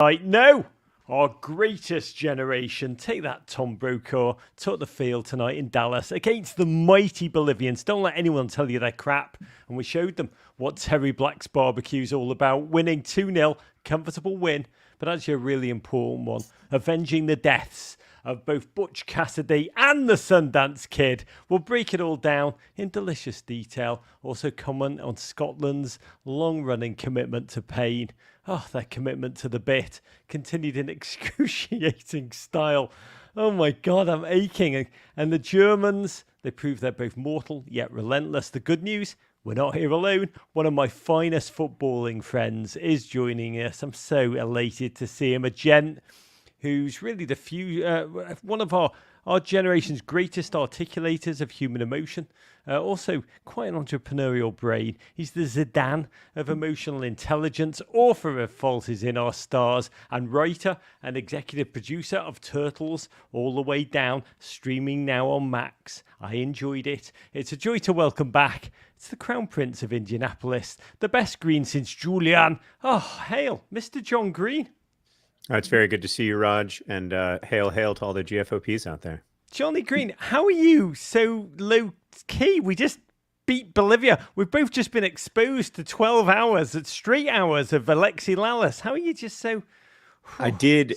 No, our greatest generation. Take that, Tom Brokaw. Took the field tonight in Dallas against the mighty Bolivians. Don't let anyone tell you they're crap. And we showed them what Terry Black's barbecue's all about. Winning 2-0, comfortable win, but actually a really important one. Avenging the deaths of both Butch Cassidy and the Sundance Kid. We'll break it all down in delicious detail. Also comment on Scotland's long-running commitment to pain. Oh, their commitment to the bit continued in excruciating style. Oh my God, I'm aching. And the Germans, they prove they're both mortal yet relentless. The good news, we're not here alone. One of my finest footballing friends is joining us. I'm so elated to see him. A gent who's really one of our generation's greatest articulators of human emotion. Also, quite an entrepreneurial brain. He's the Zidane of emotional intelligence, author of Fault Is in Our Stars, and writer and executive producer of Turtles All the Way Down, streaming now on Max. I enjoyed it. It's a joy to welcome back. It's the Crown Prince of Indianapolis, the best green since Julian. Oh, hail, Mr. John Green. It's very good to see you, Raj, and hail to all the GFOPs out there. Johnny Green, how are you so low-key? We just beat Bolivia. We've both just been exposed to 12 hours, straight hours of Alexi Lalas. How are you just so I did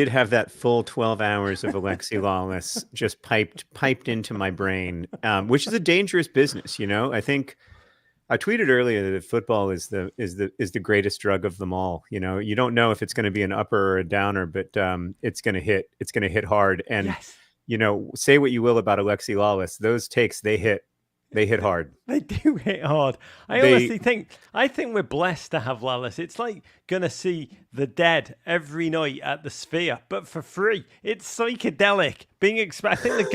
have that full 12 hours of Alexi Lalas just piped into my brain, which is a dangerous business, you know? I think I tweeted earlier that football is the greatest drug of them all. You know, you don't know if it's going to be an upper or a downer, but it's going to hit hard. And yes. You know, say what you will about Alexi Lalas, those takes they hit hard. They do hit hard. I think we're blessed to have Lalas. It's like going to see The Dead every night at the Sphere, but for free. It's psychedelic. I think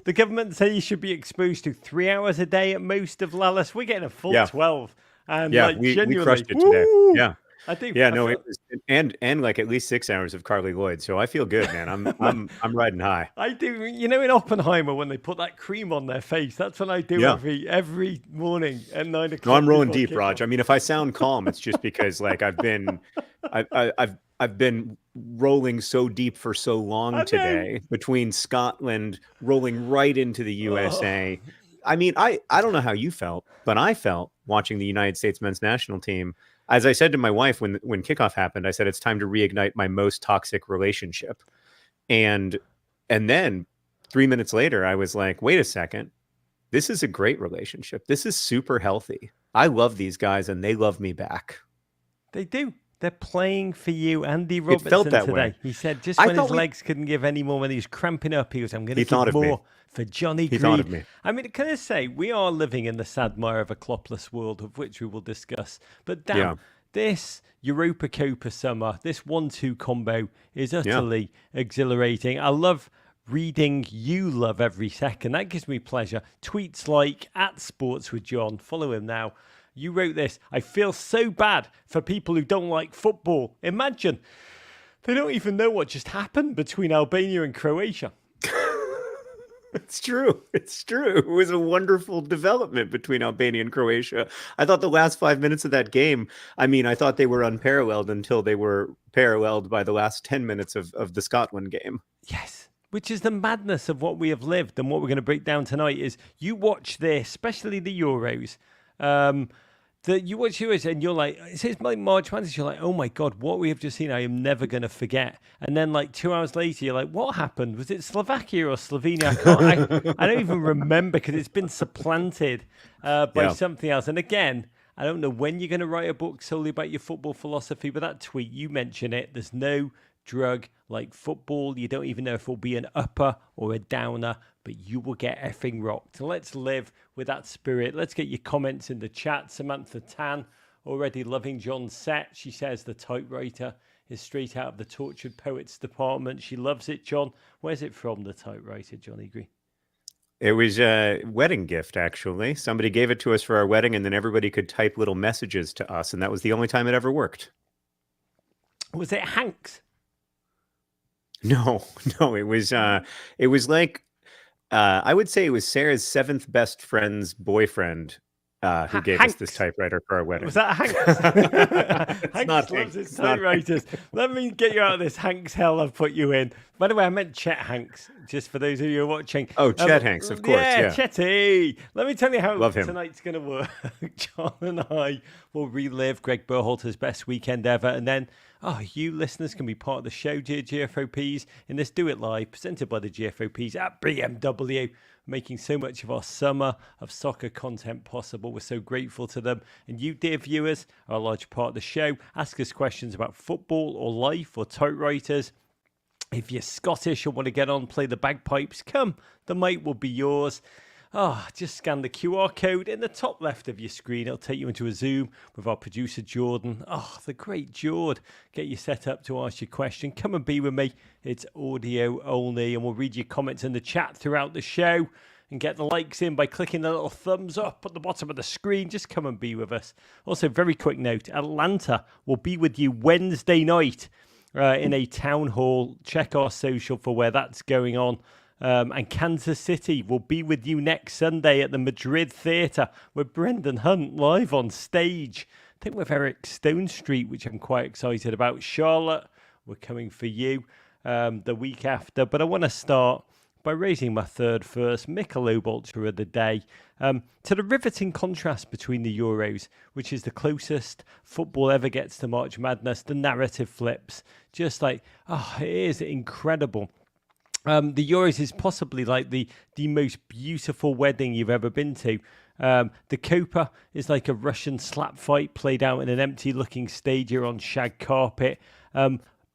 the government say you should be exposed to 3 hours a day at most of Lalas. We're getting a full 12. And we crushed it today. Yeah. I think. Yeah, no, it was, and like at least 6 hours of Carly Lloyd. So I feel good, man. I'm riding high. I do. You know, in Oppenheimer when they put that cream on their face, that's what I do every morning at 9 o'clock. No, I'm rolling deep, Raj. I mean, if I sound calm, it's just because like I've been rolling so deep for so long today between Scotland rolling right into the USA. Oh. I mean, I don't know how you felt, but I felt watching the United States men's national team. As I said to my wife when kickoff happened, I said, it's time to reignite my most toxic relationship. And then 3 minutes later, I was like, wait a second. This is a great relationship. This is super healthy. I love these guys and they love me back. They do. They're playing for you. Andy Robertson felt that today. way. He said just when his legs couldn't give any more, when he was cramping up, he was, I'm going to give more for Johnny Green. He thought of me. I mean, can I say, we are living in the sad mire of a clopless world, of which we will discuss. But damn, this Europa Copa summer, this 1-2 combo is utterly exhilarating. I love reading you love every second. That gives me pleasure. Tweets like @SportsWithJohn. Follow him now. You wrote this. I feel so bad for people who don't like football. Imagine. They don't even know what just happened between Albania and Croatia. It's true. It's true. It was a wonderful development between Albania and Croatia. I thought the last 5 minutes of that game, I mean, I thought they were unparalleled until they were paralleled by the last 10 minutes of the Scotland game. Yes. Which is the madness of what we have lived, and what we're going to break down tonight is you watch this, especially the Euros. That you watch Euros and you're like, it says like March Madness, you're like, oh my God, what we have just seen, I am never going to forget. And then like 2 hours later, you're like, what happened? Was it Slovakia or Slovenia? I don't even remember because it's been supplanted by something else. And again, I don't know when you're going to write a book solely about your football philosophy, but that tweet, you mention it. There's no drug like football. You don't even know if it'll be an upper or a downer, but you will get effing rocked. Let's live with that spirit. Let's get your comments in the chat. Samantha Tan, already loving John's set. She says the typewriter is straight out of the Tortured Poets department. She loves it, John. Where's it from, the typewriter, Johnny Green? It was a wedding gift, actually. Somebody gave it to us for our wedding, and then everybody could type little messages to us, and that was the only time it ever worked. Was it Hank's? No, it was like, I would say it was Sarah's 7th best friend's boyfriend who gave us this typewriter for our wedding. Was that Hanks? Hanks not loves Hanks. his It's not typewriters. Let me get you out of this Hanks hell I've put you in. By the way, I meant Chet Hanks, just for those of you who are watching. Oh, Chet Hanks, of course. Yeah, Chetty. Let me tell you how Love him. tonight's going to work. John and I will relive Greg Berhalter's best weekend ever. And then, you listeners can be part of the show, dear GFOPs, in this Do It Live, presented by the GFOPs at BMW, making so much of our summer of soccer content possible. We're so grateful to them. And you, dear viewers, are a large part of the show. Ask us questions about football or life or typewriters. If you're Scottish or want to get on, play the bagpipes, come. The mic will be yours. Just scan the QR code in the top left of your screen. It'll take you into a Zoom with our producer, Jordan. The great Jord. Get you set up to ask your question. Come and be with me. It's audio only, and we'll read your comments in the chat throughout the show and get the likes in by clicking the little thumbs up at the bottom of the screen. Just come and be with us. Also, very quick note, Atlanta will be with you Wednesday night in a town hall. Check our social for where that's going on. And Kansas City will be with you next Sunday at the Madrid Theatre with Brendan Hunt live on stage. I think with Eric Stone Street, which I'm quite excited about. Charlotte, we're coming for you the week after. But I want to start by raising my third first Michelob Ultra of the day to the riveting contrast between the Euros, which is the closest football ever gets to March Madness. The narrative flips, just like, it is incredible. The Euros is possibly like the most beautiful wedding you've ever been to. The Copa is like a Russian slap fight played out in an empty-looking stadium on shag carpet.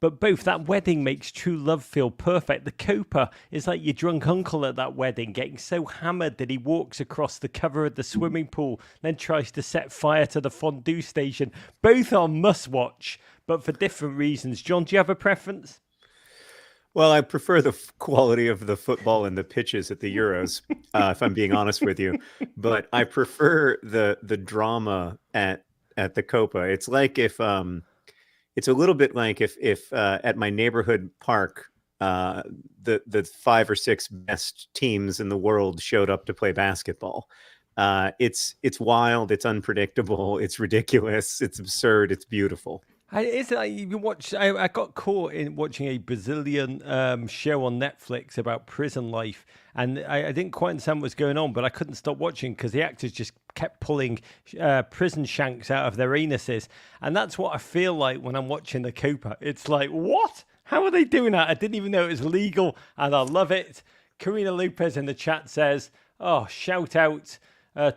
But both, that wedding makes true love feel perfect. The Copa is like your drunk uncle at that wedding, getting so hammered that he walks across the cover of the swimming pool, then tries to set fire to the fondue station. Both are must-watch, but for different reasons. John, do you have a preference? Well, I prefer the quality of the football and the pitches at the Euros, if I'm being honest with you. But I prefer the drama at the Copa. It's like if it's a little bit like if at my neighborhood park, the 5 or 6 best teams in the world showed up to play basketball. It's wild, it's unpredictable, it's ridiculous, it's absurd, it's beautiful. Is it like you watch? I got caught in watching a Brazilian show on Netflix about prison life, and I didn't quite understand what was going on, but I couldn't stop watching because the actors just kept pulling prison shanks out of their anuses, and that's what I feel like when I'm watching the Copa. It's like, what? How are they doing that? I didn't even know it was legal, and I love it. Karina Lopez in the chat says, shout out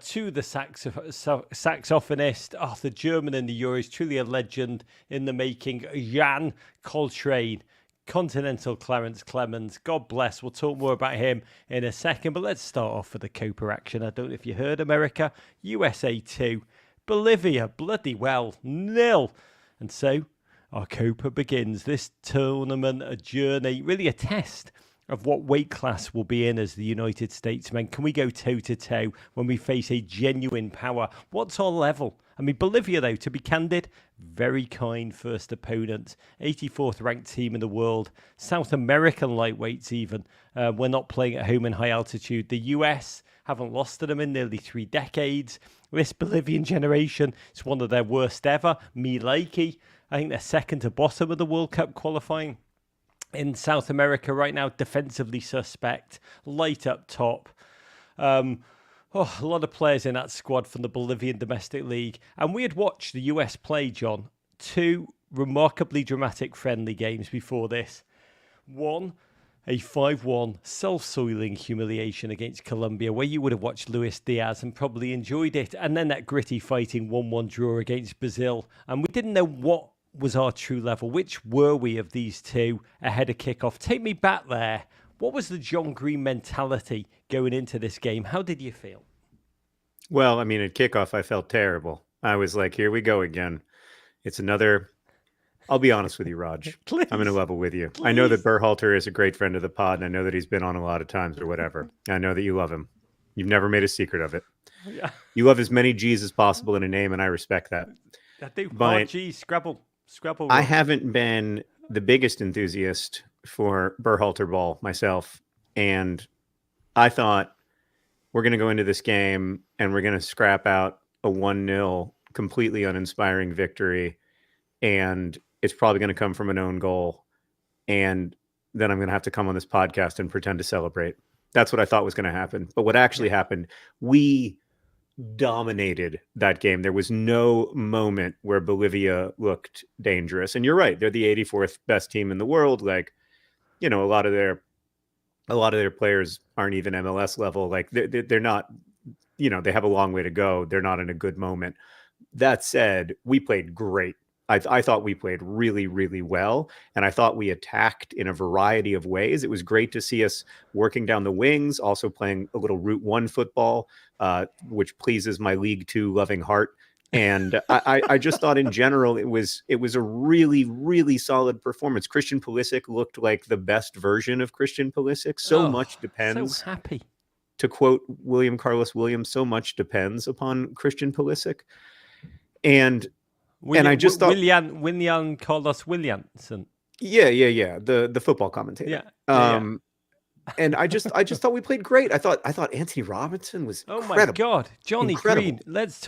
to the saxophonist, the German in the Euros, truly a legend in the making, Jan Coltrane, Continental Clarence Clemens. God bless. We'll talk more about him in a second, but let's start off with the Copa action. I don't know if you heard, America, USA 2, Bolivia, bloody well, 0. And so our Copa begins. This tournament, a journey, really a test of what weight class we'll be in as the United States men. Can we go toe-to-toe when we face a genuine power? What's our level? I mean, Bolivia, though, to be candid, very kind first opponent. 84th ranked team in the world. South American lightweights even. We're not playing at home in high altitude. The US haven't lost to them in nearly 3 decades. This Bolivian generation is one of their worst ever. Me likey. I think they're second to bottom of the World Cup qualifying. In South America right now, defensively suspect, light up top. A lot of players in that squad from the Bolivian domestic league. And we had watched the US play, John, 2 remarkably dramatic friendly games before this. One, a 5-1 self-soiling humiliation against Colombia, where you would have watched Luis Diaz and probably enjoyed it. And then that gritty fighting 1-1 draw against Brazil. And we didn't know what was our true level. Which were we of these two ahead of kickoff? Take me back there. What was the John Green mentality going into this game? How did you feel? Well, I mean, at kickoff, I felt terrible. I was like, here we go again. It's another... I'll be honest with you, Raj. Please. I'm going to level with you. Please. I know that Berhalter is a great friend of the pod, and I know that he's been on a lot of times or whatever. I know that you love him. You've never made a secret of it. Yeah. You love as many G's as possible in a name, and I respect that. I do. But G, Scrabble. I haven't been the biggest enthusiast for Berhalter ball myself, and I thought we're going to go into this game and we're going to scrap out a 1-0 completely uninspiring victory, and it's probably going to come from an own goal, and then I'm going to have to come on this podcast and pretend to celebrate. That's what I thought was going to happen. But what actually happened, we dominated that game. There was no moment where Bolivia looked dangerous. And you're right, they're the 84th best team in the world. Like, a lot of their players aren't even MLS level. Like they're not, they have a long way to go. They're not in a good moment. That said, we played great. I thought we played really, really well, and I thought we attacked in a variety of ways. It was great to see us working down the wings, also playing a little Route 1 football, which pleases my League 2 loving heart. And I just thought in general it was a really, really solid performance. Christian Pulisic looked like the best version of Christian Pulisic. So much depends. So happy. To quote William Carlos Williams, so much depends upon Christian Pulisic. And I just thought William Carlos Williamson. Yeah. The football commentator. Yeah. And I just thought we played great. I thought Anthony Robinson was incredible. My God, Johnny Green. Let's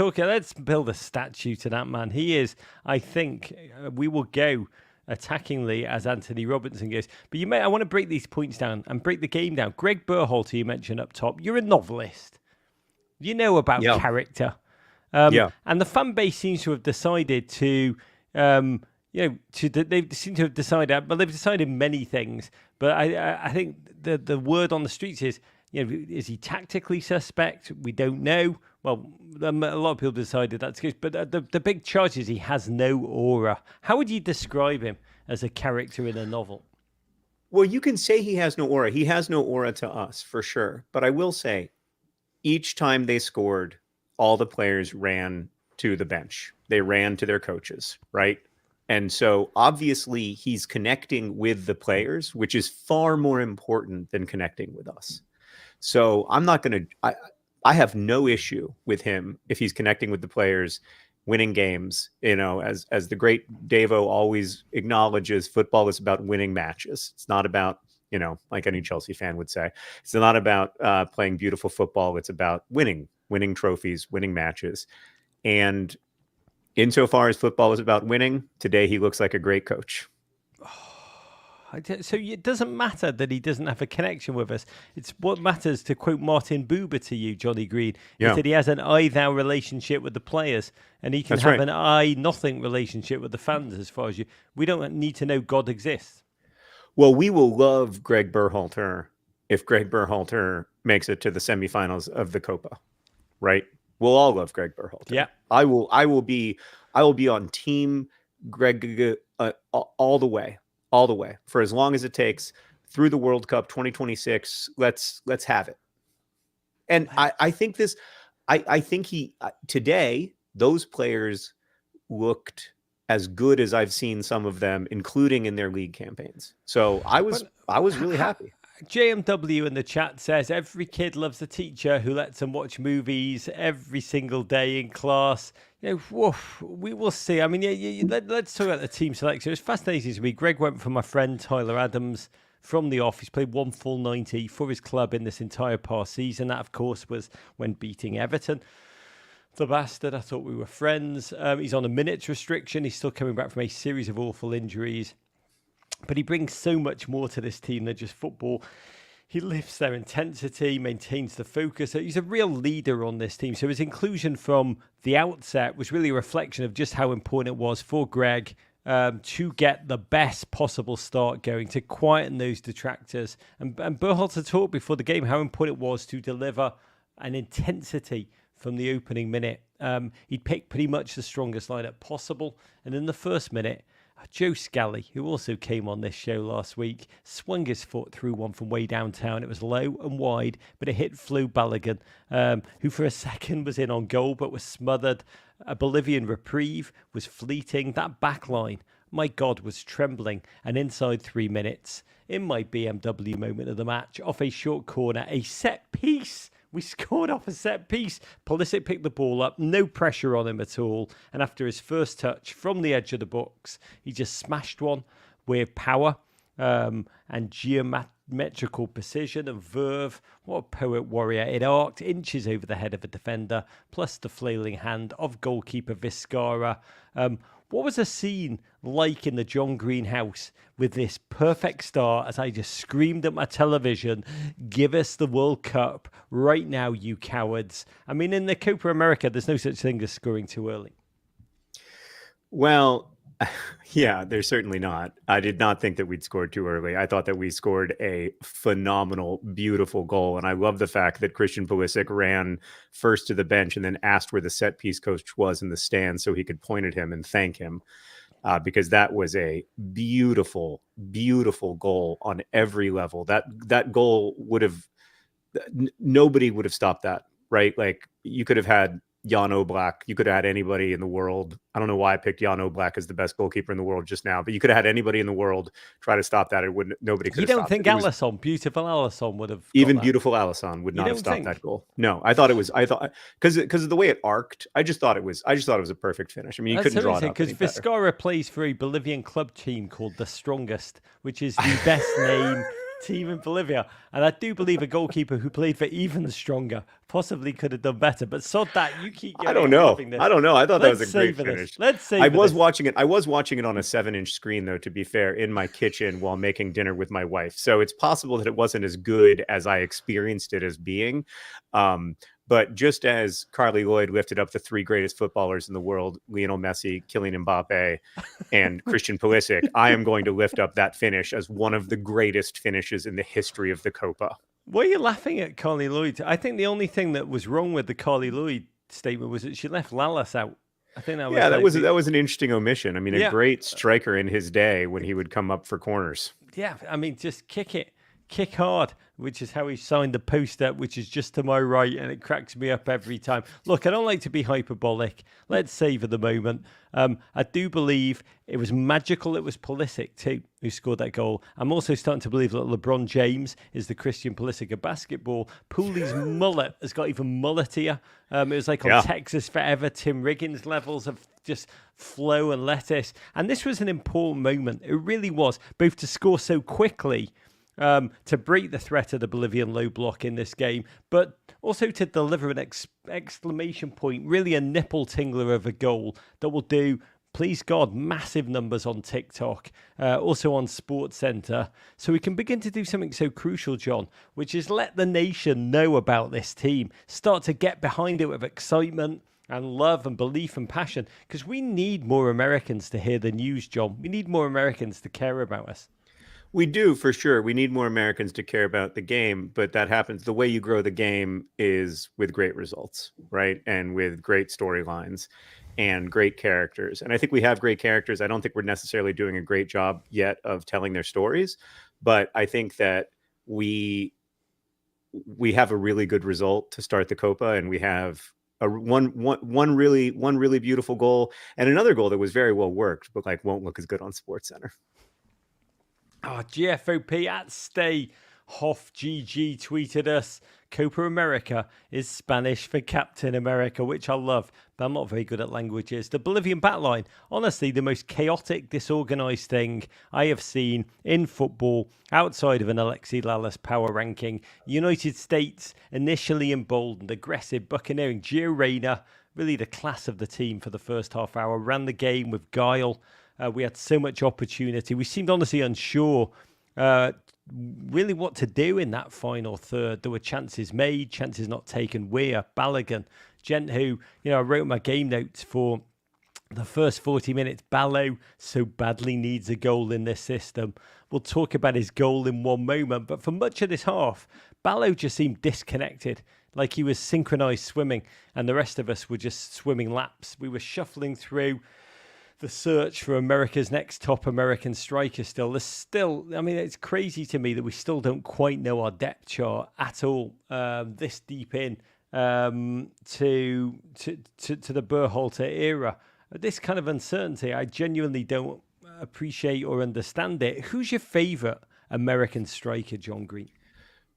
build a statue to that man. He is. I think we will go attackingly as Anthony Robinson goes. But I want to break these points down and break the game down. Greg Berhalter, you mentioned up top. You're a novelist. You know about character. And the fan base seems to have decided to, they seem to have decided, but they've decided many things. But I think the word on the streets is, is he tactically suspect? We don't know. Well, a lot of people decided that's the case. But the big charge is he has no aura. How would you describe him as a character in a novel? Well, you can say he has no aura. He has no aura to us, for sure. But I will say, each time they scored, all the players ran to the bench. They ran to their coaches, right? And so obviously he's connecting with the players, which is far more important than connecting with us. So I'm not going to, I have no issue with him if he's connecting with the players, winning games. As the great Davo always acknowledges, football is about winning matches. It's not about, like any Chelsea fan would say, it's not about playing beautiful football. It's about winning trophies, winning matches. And insofar as football is about winning, today he looks like a great coach. So it doesn't matter that he doesn't have a connection with us. It's what matters, to quote Martin Buber to you, Johnny Green, is that he has an I-thou relationship with the players, and he can have an I-nothing relationship with the fans. As far as we don't need to know God exists. Well, we will love Greg Berhalter if Greg Berhalter makes it to the semifinals of the Copa. Right? We'll all love Greg Berhalter. Yeah. I will be on team Greg all the way for as long as it takes through the World Cup 2026. Let's have it. And I think today those players looked as good as I've seen some of them, including in their league campaigns. So I was really happy. JMW in the chat says every kid loves a teacher who lets them watch movies every single day in class. We will see. I mean, let's talk about the team selection. It's fascinating to me. Greg went for my friend Tyler Adams from the off. He's played one full 90 for his club in this entire past season. That, of course, was when beating Everton. The bastard. I thought we were friends. He's on a minutes restriction. He's still coming back from a series of awful injuries. But he brings so much more to this team than just football. He lifts their intensity, maintains the focus. He's a real leader on this team. So his inclusion from the outset was really a reflection of just how important it was for Greg to get the best possible start going, to quieten those detractors. And Berhalter talked before the game how important it was to deliver an intensity from the opening minute. He'd picked pretty much the strongest lineup possible. And in the first minute, Joe Scally, who also came on this show last week, swung his foot through one from way downtown. It was low and wide, but it hit Flo Balogun, who for a second was in on goal, but was smothered. A Bolivian reprieve was fleeting. That back line, my God, was trembling. And inside 3 minutes, in my BMW moment of the match, off a short corner, a set piece. We scored off a set piece. Pulisic picked the ball up, no pressure on him at all. And after his first touch from the edge of the box, he just smashed one with power and metrical precision and verve. What a poet warrior. It arced inches over the head of a defender, plus the flailing hand of goalkeeper Vizcarra. What was the scene like in the John Green house with this perfect start as I just screamed at my television, give us the World Cup right now, you cowards? I mean, in the Copa America, there's no such thing as scoring too early. Well, yeah, there's certainly not. I did not think that we'd scored too early. I thought that we scored a phenomenal, beautiful goal. And I love the fact that Christian Pulisic ran first to the bench and then asked where the set piece coach was in the stand so he could point at him and thank him. Because that was a beautiful, beautiful goal on every level. That goal would have, nobody would have stopped that, right? Like you could have had Jan Oblak. You could have had anybody in the world. I don't know why I picked Jan Oblak as the best goalkeeper in the world just now, but you could have had ananybody in the world try to stop that. It wouldn't. Nobody could. You don't think Alisson, beautiful Alisson, would have even beautiful Alisson would not have stopped that goal? No, I thought because of the way it arced. I just thought it was a perfect finish. I mean, you couldn't draw it up because Vizcarra plays for a Bolivian club team called the Strongest, which is the best name team in Bolivia, and I do believe a goalkeeper who played for even the Stronger possibly could have done better. But sod that, you keep going. I don't know. I thought that was a great finish. Let's say I was watching it on a 7-inch screen, though, to be fair, in my kitchen while making dinner with my wife. So it's possible that it wasn't as good as I experienced it as being. But just as Carly Lloyd lifted up the 3 greatest footballers in the world, Lionel Messi, Kylian Mbappe, and Christian Pulisic, I am going to lift up that finish as one of the greatest finishes in the history of the Copa. Why are you laughing at Carly Lloyd? I think the only thing that was wrong with the Carly Lloyd statement was that she left Lallas out. I think that was that was an interesting omission. I mean, a great striker in his day when he would come up for corners. Yeah, I mean, just kick hard, which is how he signed the poster, which is just to my right, and it cracks me up every time. Look, I don't like to be hyperbolic. Let's savor the moment. I do believe it was magical. It was Pulisic too who scored that goal. I'm also starting to believe that LeBron James is the Christian Pulisic of basketball. Pooley's mullet has got even mulletier. It was like on Texas Forever, Tim Riggins levels of just flow and lettuce. And this was an important moment. It really was, both to score so quickly, to break the threat of the Bolivian low block in this game, but also to deliver an exclamation point, really a nipple tingler of a goal that will do, please God, massive numbers on TikTok, also on SportsCenter, so we can begin to do something so crucial, John, which is let the nation know about this team, start to get behind it with excitement and love and belief and passion, because we need more Americans to hear the news, John. We need more Americans to care about us. We do, for sure. We need more Americans to care about the game, but that happens. The way you grow the game is with great results, right? And with great storylines and great characters. And I think we have great characters. I don't think we're necessarily doing a great job yet of telling their stories, but I think that we have a really good result to start the Copa, and we have one really beautiful goal and another goal that was very well worked, but like won't look as good on SportsCenter. GFOP at Stay Hoff GG tweeted us, Copa America is Spanish for Captain America, which I love, but I'm not very good at languages. The Bolivian backline, honestly, the most chaotic, disorganized thing I have seen in football outside of an Alexi Lalas power ranking. United States initially emboldened, aggressive, buccaneering. Gio Reyna, really the class of the team for the first half hour, ran the game with guile. We had so much opportunity. We seemed honestly unsure really what to do in that final third. There were chances made, chances not taken. Weir, Balogun, Gent, who, I wrote my game notes for the first 40 minutes. Ballo so badly needs a goal in this system. We'll talk about his goal in one moment. But for much of this half, Ballo just seemed disconnected, like he was synchronized swimming, and the rest of us were just swimming laps. We were shuffling through the search for America's next top American striker still. It's crazy to me that we still don't quite know our depth chart at all, this deep in to the Berhalter era. This kind of uncertainty, I genuinely don't appreciate or understand it. Who's your favourite American striker, John Green?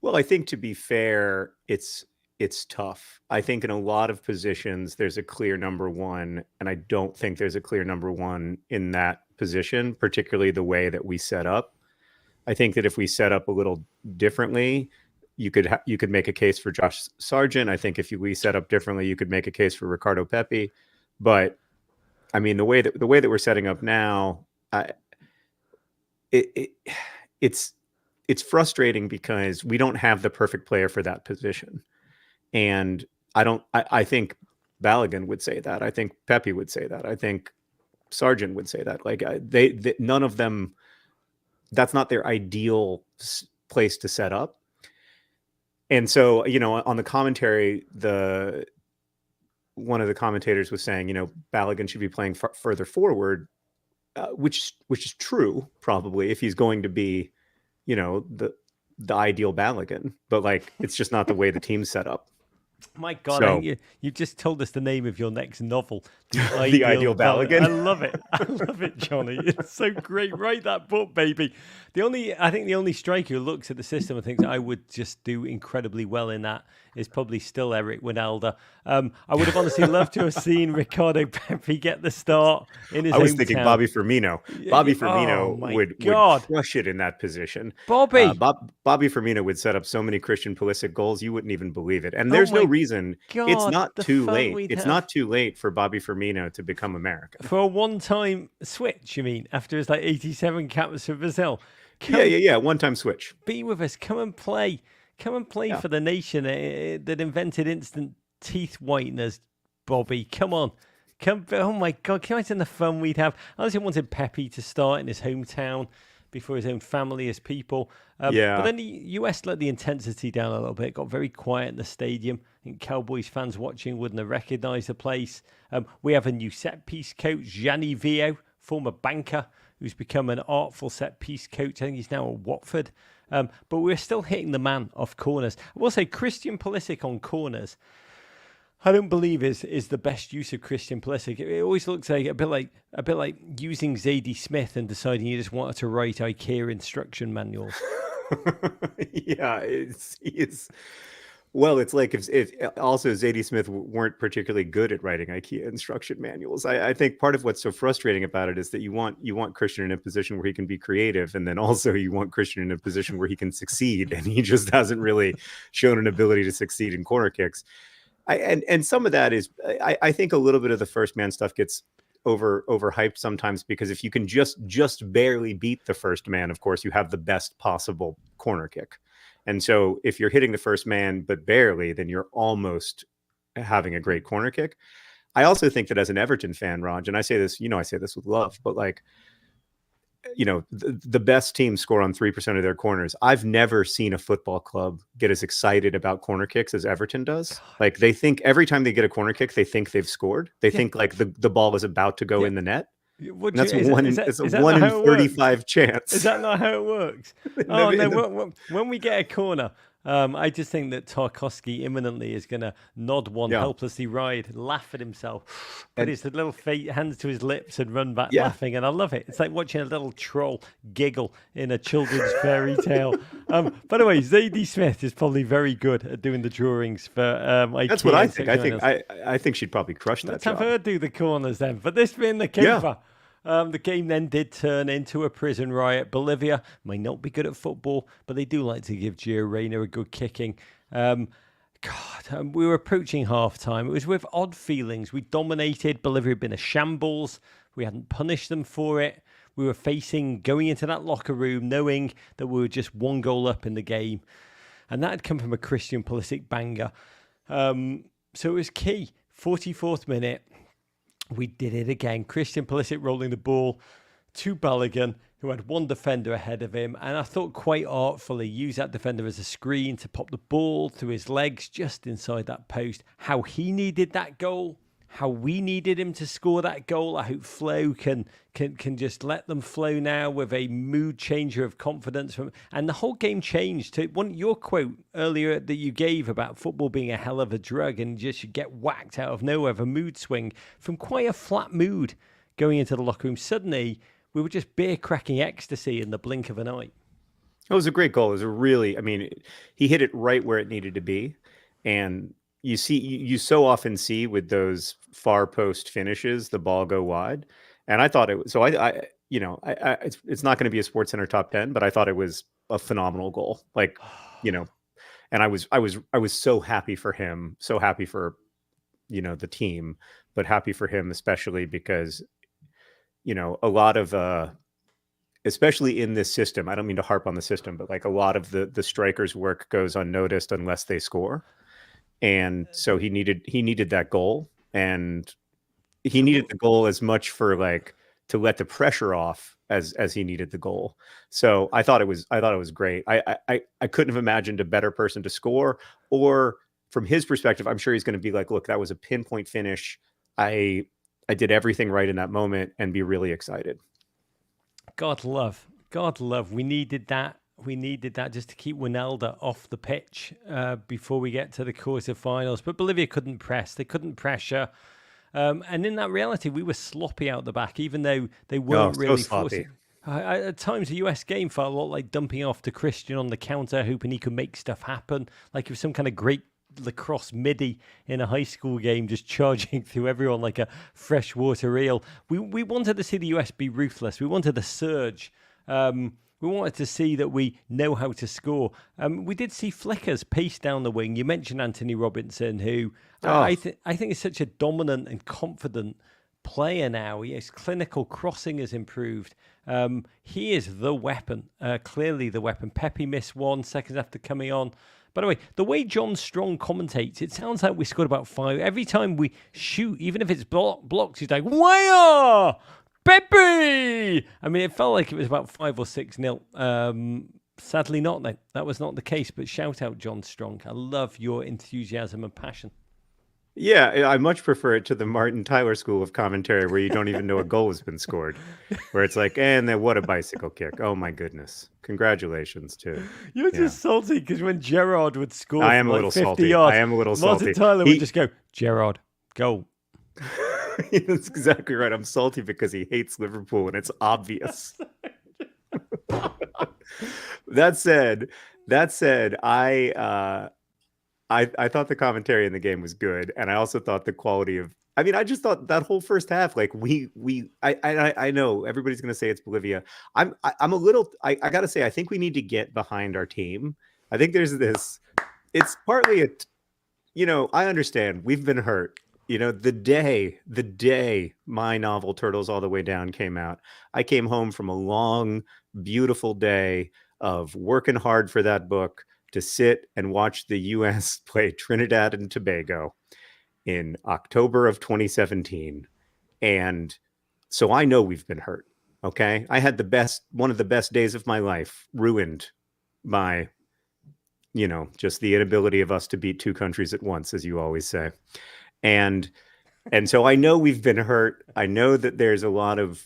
Well, I think, to be fair, it's tough. I think in a lot of positions, there's a clear number one, and I don't think there's a clear number one in that position, particularly the way that we set up. I think that if we set up a little differently, you could make a case for Josh Sargent. I think if we set up differently, you could make a case for Ricardo Pepi. But I mean, the way that we're setting up now, it's frustrating because we don't have the perfect player for that position. And I think Balogun would say that. I think Pepi would say that. I think Sargent would say that. Like they none of them, that's not their ideal place to set up. And so, on the commentary, one of the commentators was saying, Balogun should be playing further forward, which is true, probably, if he's going to be, the ideal Balogun. But like, it's just not the way the team's set up. My God, you've just told us the name of your next novel, The Ideal Balogun. I love it. I love it, Johnny. It's so great. Write that book, baby. I think the only striker who looks at the system and thinks I would just do incredibly well in that is probably still Eric Winalda. I would have honestly loved to have seen Ricardo Pepi get the start in his hometown. I was thinking Bobby Firmino. Bobby Firmino would crush it in that position. Bobby Firmino would set up so many Christian Pulisic goals, you wouldn't even believe it. And there's no reason. It's not too late. It's not too late for Bobby Firmino to become American. For a one-time switch, you mean, after his 87 caps for Brazil? One-time switch. Be with us. Come and play. Come and play for the nation that invented instant teeth whiteners, Bobby. Come on. Oh, my God. Can you imagine the fun we'd have? I honestly wanted Pepi to start in his hometown before his own family, his people. But then the US let the intensity down a little bit. It got very quiet in the stadium. I think Cowboys fans watching wouldn't have recognised the place. We have a new set-piece coach, Gianni Vio, former banker, who's become an artful set-piece coach. I think he's now at Watford. But we're still hitting the man off corners. I will say Christian Pulisic on corners, I don't believe is the best use of Christian Pulisic. It always looks like a bit like using Zadie Smith and deciding you just wanted to write IKEA instruction manuals. Well, it's like if also Zadie Smith weren't particularly good at writing IKEA instruction manuals. I think part of what's so frustrating about it is that you want Christian in a position where he can be creative, and then also you want Christian in a position where he can succeed, and he just hasn't really shown an ability to succeed in corner kicks. And some of that is, I think a little bit of the first man stuff gets overhyped sometimes, because if you can just barely beat the first man, of course, you have the best possible corner kick. And so if you're hitting the first man, but barely, then you're almost having a great corner kick. I also think that as an Everton fan, Raj, and I say this with love, but like, the best teams score on 3% of their corners. I've never seen a football club get as excited about corner kicks as Everton does. God. Like, they think every time they get a corner kick, they think they've scored. They think like the ball is about to go in the net. That's a 1 in 35 chance. Is that not how it works? When we get a corner, I just think that Tarkowski imminently is going to nod one, helplessly ride, laugh at himself, put his little hands to his lips and run back laughing. And I love it. It's like watching a little troll giggle in a children's fairy tale. By the way, Zadie Smith is probably very good at doing the drawings for IKEA. That's what I think. I think she'd probably crush that. Let's have her do the corners then. But this being the Copa. The game then did turn into a prison riot. Bolivia may not be good at football, but they do like to give Gio Reyna a good kicking. We were approaching half-time. It was with odd feelings. We dominated. Bolivia had been a shambles. We hadn't punished them for it. We were going into that locker room knowing that we were just one goal up in the game. And that had come from a Christian Pulisic banger. So it was key. 44th minute. We did it again. Christian Pulisic rolling the ball to Balogun, who had one defender ahead of him. And I thought quite artfully used that defender as a screen to pop the ball through his legs just inside that post. How he needed that goal. How we needed him to score that goal. I hope Flo can just let them flow now with a mood changer of confidence. And the whole game changed. To your quote earlier that you gave about football being a hell of a drug and just you get whacked out of nowhere, a mood swing from quite a flat mood going into the locker room. Suddenly, we were just beer cracking ecstasy in the blink of an eye. It was a great goal. It was he hit it right where it needed to be. And you so often see with those far post finishes, the ball go wide. And I thought it was, so it's not going to be a Sports Center top 10, but I thought it was a phenomenal goal. Like, and I was so happy for him, so happy for, the team, but happy for him, especially because, a lot of, especially in this system, I don't mean to harp on the system, but like a lot of the strikers' work goes unnoticed unless they score. And so he needed that goal, and he needed the goal as much for like to let the pressure off as he needed the goal. So I thought it was great. I couldn't have imagined a better person to score, or from his perspective, I'm sure he's going to be like, look, that was a pinpoint finish. I did everything right in that moment, and be really excited. God love. We needed that. We needed that just to keep Wijnaldum off the pitch before we get to the quarterfinals. But Bolivia couldn't press. They couldn't pressure. And in that reality, we were sloppy out the back, even though they weren't really forcing. At times, the US game felt a lot like dumping off to Christian on the counter, hoping he could make stuff happen. Like it was some kind of great lacrosse midi in a high school game, just charging through everyone like a freshwater eel. We wanted to see the US be ruthless. We wanted a surge. We wanted to see that we know how to score. We did see flickers pace down the wing. You mentioned Anthony Robinson, who I think is such a dominant and confident player now. His clinical crossing has improved. He is the weapon, clearly the weapon. Pepe missed 1 second after coming on. By the way, the way John Strong commentates, it sounds like we scored about 5. Every time we shoot, even if it's blocked, he's like, "Wire! Pepe!" I mean, it felt like it was about 5 or 6-0. Sadly not, though. That was not the case, but shout out John Strong. I love your enthusiasm and passion. Yeah, I much prefer it to the Martin Tyler school of commentary where you don't even know a goal has been scored. Where it's like, and then what a bicycle kick. Oh, my goodness. Congratulations, too. You're just salty because when Gerrard would score I am like a little 50 salty. yards, I am a little salty. Martin Tyler would just go, "Gerrard, go." That's exactly right. I'm salty because he hates Liverpool, and it's obvious. That said, I thought the commentary in the game was good, and I also thought the quality of. I mean, I just thought that whole first half, like I know everybody's going to say it's Bolivia. I'm a little. I got to say, I think we need to get behind our team. I think there's this. It's partly I understand we've been hurt. The day my novel Turtles All the Way Down came out, I came home from a long, beautiful day of working hard for that book to sit and watch the U.S. play Trinidad and Tobago in October of 2017. And so I know we've been hurt. Okay. I had one of the best days of my life ruined by, just the inability of us to beat 2 countries at once, as you always say. And so I know we've been hurt. I know that there's a lot of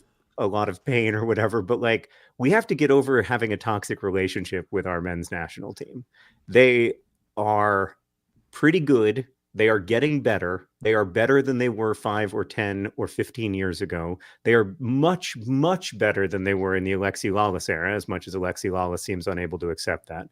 pain or whatever, but like we have to get over having a toxic relationship with our men's national team. They are pretty good. They are getting better. They are better than they were 5 or 10 or 15 years ago. They are much, much better than they were in the Alexi Lalas era, as much as Alexi Lalas seems unable to accept that.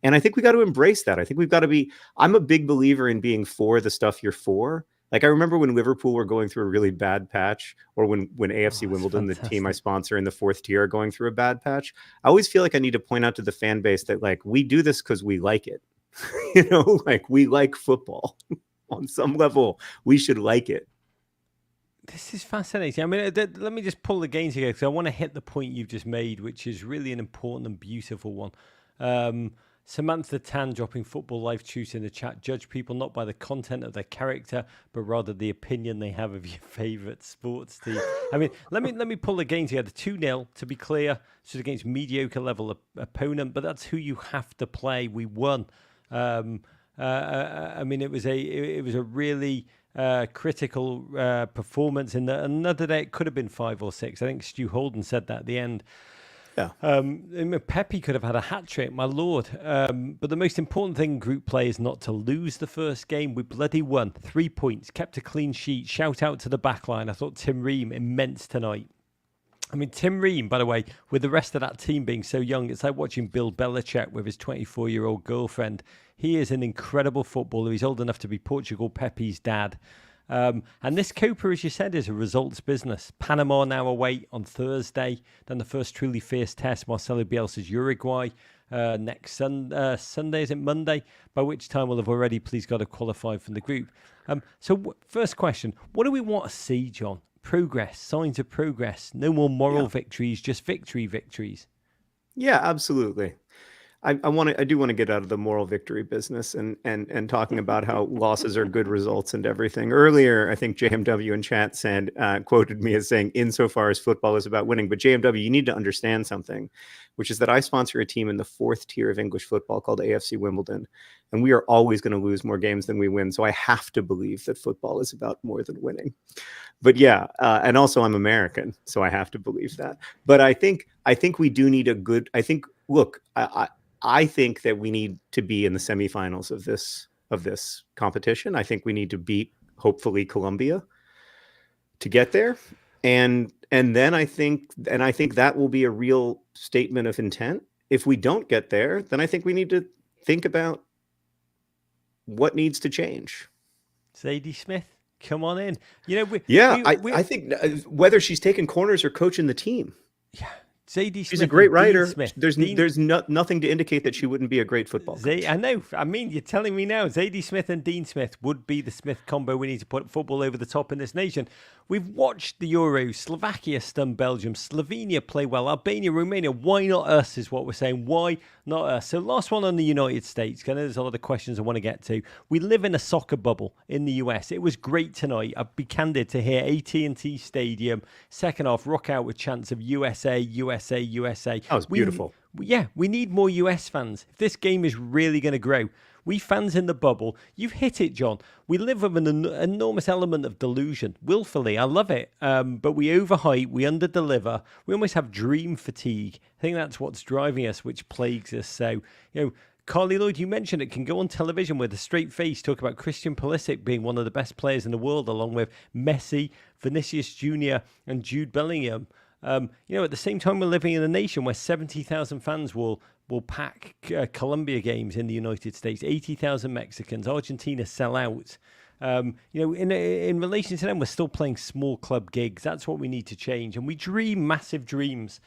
And I think we got to embrace that. I think we've got to be, I'm a big believer in being for the stuff you're for. Like I remember when Liverpool were going through a really bad patch, or when AFC Wimbledon, the team I sponsor in the 4th tier, are going through a bad patch. I always feel like I need to point out to the fan base that like, we do this because we like it. Like we like football on some level. We should like it. This is fascinating. I mean, let me just pull the gains here because I want to hit the point you've just made, which is really an important and beautiful one. Samantha Tan dropping Football Life Tutor in the chat. Judge people not by the content of their character, but rather the opinion they have of your favourite sports team. I mean, let me pull the games together. 2-0, to be clear. So against mediocre level opponent, but that's who you have to play. We won. I mean, it was a really critical performance. In another day, it could have been 5 or 6. I think Stu Holden said that at the end. Yeah. Pepe could have had a hat trick, my lord. But the most important thing in group play is not to lose the first game. We bloody won. 3 points, kept a clean sheet. Shout out to the back line. I thought Tim Ream immense tonight. I mean, Tim Ream, by the way, with the rest of that team being so young, it's like watching Bill Belichick with his 24-year-old girlfriend. He is an incredible footballer. He's old enough to be Portugal Pepe's dad. And this Copa, as you said, is a results business. Panama now away on Thursday. Then the first truly fierce test, Marcelo Bielsa's Uruguay. Next Sunday, is it Monday? By which time we'll have already, please God, have qualified from the group. First question, what do we want to see, John? Progress, signs of progress. No more moral victories, just victories. Yeah, absolutely. I do want to get out of the moral victory business and talking about how losses are good results and everything. Earlier, I think JMW in chat said, quoted me as saying, insofar as football is about winning. But JMW, you need to understand something, which is that I sponsor a team in the 4th tier of English football called AFC Wimbledon. And we are always going to lose more games than we win. So I have to believe that football is about more than winning. But yeah, and also I'm American, so I have to believe that. But I think we do need a good, I think that we need to be in the semifinals of this competition. I think we need to beat, hopefully, Colombia to get there. And then I think that will be a real statement of intent. If we don't get there, then I think we need to think about what needs to change. Zadie Smith, come on in. I think whether she's taking corners or coaching the team. Yeah. Zadie She's a great writer. There's nothing to indicate that she wouldn't be a great football coach. I know. I mean, you're telling me now, Zadie Smith and Dean Smith would be the Smith combo we need to put football over the top in this nation. We've watched the Euros. Slovakia stun Belgium. Slovenia play well. Albania, Romania. Why not us is what we're saying. Why not us? So last one on the United States. I know there's a lot of questions I want to get to. We live in a soccer bubble in the US. It was great tonight. I'd be candid to hear AT&T Stadium. Second half, rock out with chants of USA, USA, USA. That was beautiful. We need more US fans. If this game is really going to grow, we fans in the bubble, you've hit it, John. We live with an enormous element of delusion, willfully. I love it. But we overhype, we underdeliver. We almost have dream fatigue. I think that's what's driving us, which plagues us. So, Carly Lloyd, you mentioned it can go on television with a straight face, talk about Christian Pulisic being one of the best players in the world, along with Messi, Vinicius Jr. and Jude Bellingham. At the same time, we're living in a nation where 70,000 fans will pack Colombia games in the United States, 80,000 Mexicans, Argentina sell out. In relation to them, we're still playing small club gigs. That's what we need to change. And we dream massive dreams.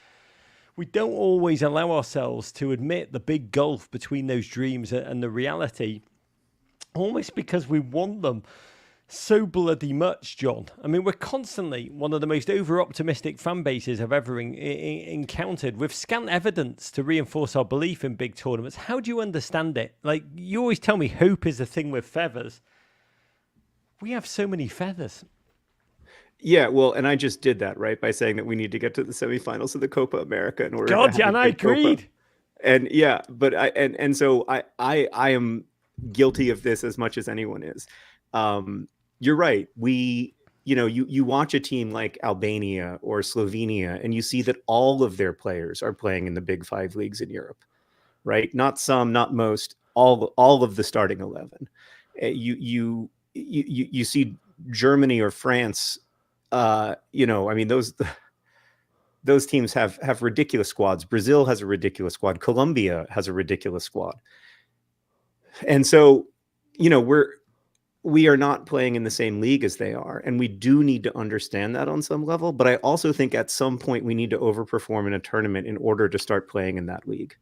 We don't always allow ourselves to admit the big gulf between those dreams and the reality, almost because we want them so bloody much, John. I mean, we're constantly one of the most over-optimistic fan bases I've ever encountered, with scant evidence to reinforce our belief in big tournaments. How do you understand it? Like, you always tell me hope is a thing with feathers. We have so many feathers. Yeah, well, and I just did that, right, by saying that we need to get to the semifinals of the Copa America in order God, to have and I agreed. Copa. And yeah, but so I am guilty of this as much as anyone is. You're right. You watch a team like Albania or Slovenia, and you see that all of their players are playing in the big 5 leagues in Europe, right? Not some, not most, all of the starting 11. You see Germany or France. Those teams have ridiculous squads. Brazil has a ridiculous squad. Colombia has a ridiculous squad. And so, we are not playing in the same league as they are. And we do need to understand that on some level. But I also think at some point we need to overperform in a tournament in order to start playing in that league,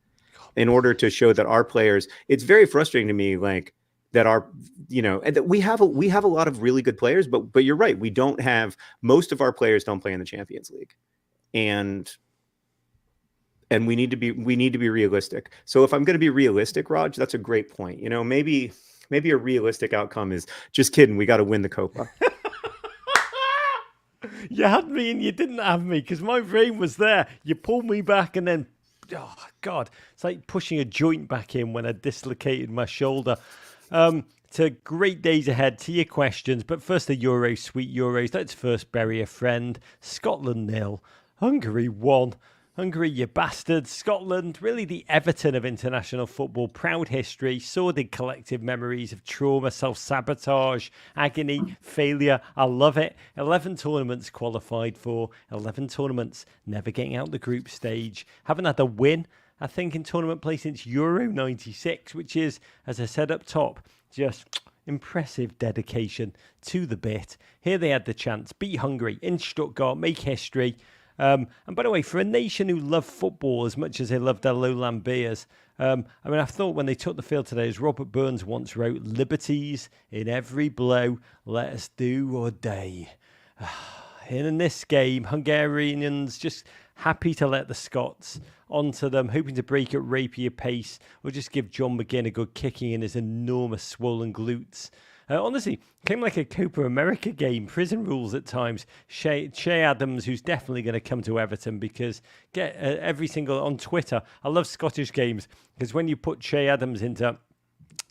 in order to show that our players, it's very frustrating to me, like that and that we have a lot of really good players, but you're right. We don't have, most of our players don't play in the Champions League. And we need to be realistic. So if I'm going to be realistic, Raj, that's a great point. Maybe a realistic outcome is, just kidding, we got to win the Copa. You had me and you didn't have me, because my brain was there. You pulled me back and then, oh God, it's like pushing a joint back in when I dislocated my shoulder. To great days ahead, to your questions. But first, the Euros, sweet Euros. Let's first bury a friend. Scotland 0, Hungary 1. Hungary, you bastards. Scotland, really the Everton of international football. Proud history, sordid collective memories of trauma, self-sabotage, agony, failure. I love it. 11 tournaments qualified for. 11 tournaments, never getting out the group stage. Haven't had a win, I think, in tournament play since Euro 96, which is, as I said up top, just impressive dedication to the bit. Here they had the chance, beat Hungary in Stuttgart, make history. And by the way, for a nation who love football as much as they love their lowland beers, I thought when they took the field today, as Robert Burns once wrote, liberties in every blow, let us do or die. In this game, Hungarians just happy to let the Scots onto them, hoping to break at rapier pace or just give John McGinn a good kicking in his enormous swollen glutes. Honestly, came like a Copa America game, prison rules at times. Che Adams, who's definitely going to come to Everton, because get every single on Twitter. I love Scottish games because when you put Che Adams into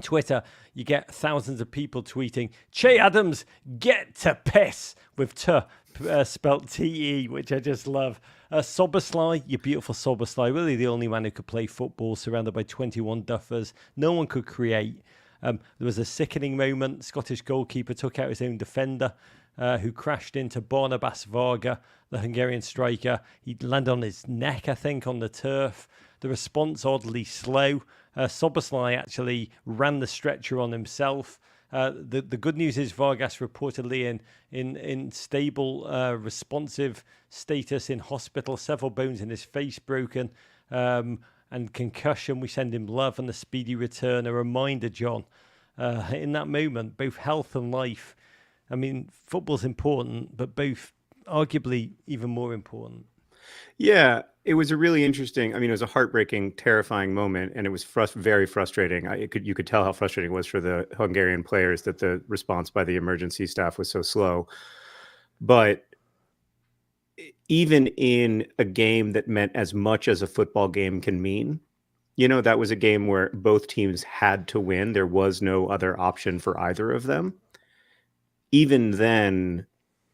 Twitter, you get thousands of people tweeting, Che Adams, get to piss, with spelt T-E, which I just love. Sobersley, you beautiful Sobersley, really the only man who could play football, surrounded by 21 duffers. No one could create. There was a sickening moment. Scottish goalkeeper took out his own defender, who crashed into Barnabas Varga, the Hungarian striker. He landed on his neck, I think, on the turf. The response oddly slow. Sobersley actually ran the stretcher on himself. The good news is Vargas reportedly in stable, responsive status in hospital. Several bones in his face broken. And concussion. We send him love and a speedy return. A reminder, John, in that moment, both health and life. I mean, football's important, but both arguably even more important. Yeah, it was a really interesting, it was a heartbreaking, terrifying moment, and it was very frustrating. You could tell how frustrating it was for the Hungarian players that the response by the emergency staff was so slow. But even in a game that meant as much as a football game can mean, that was a game where both teams had to win. There was no other option for either of them. Even then,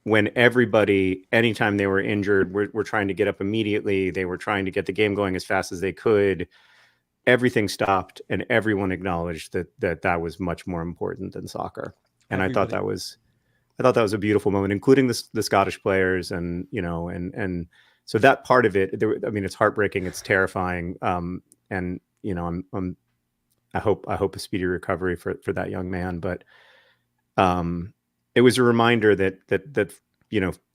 when everybody, anytime they were injured, were trying to get up immediately, they were trying to get the game going as fast as they could, everything stopped and everyone acknowledged that was much more important than soccer. And I thought that was a beautiful moment, including the Scottish players, and so that part of it. It's heartbreaking, it's terrifying, and I hope a speedy recovery for that young man. But it was a reminder that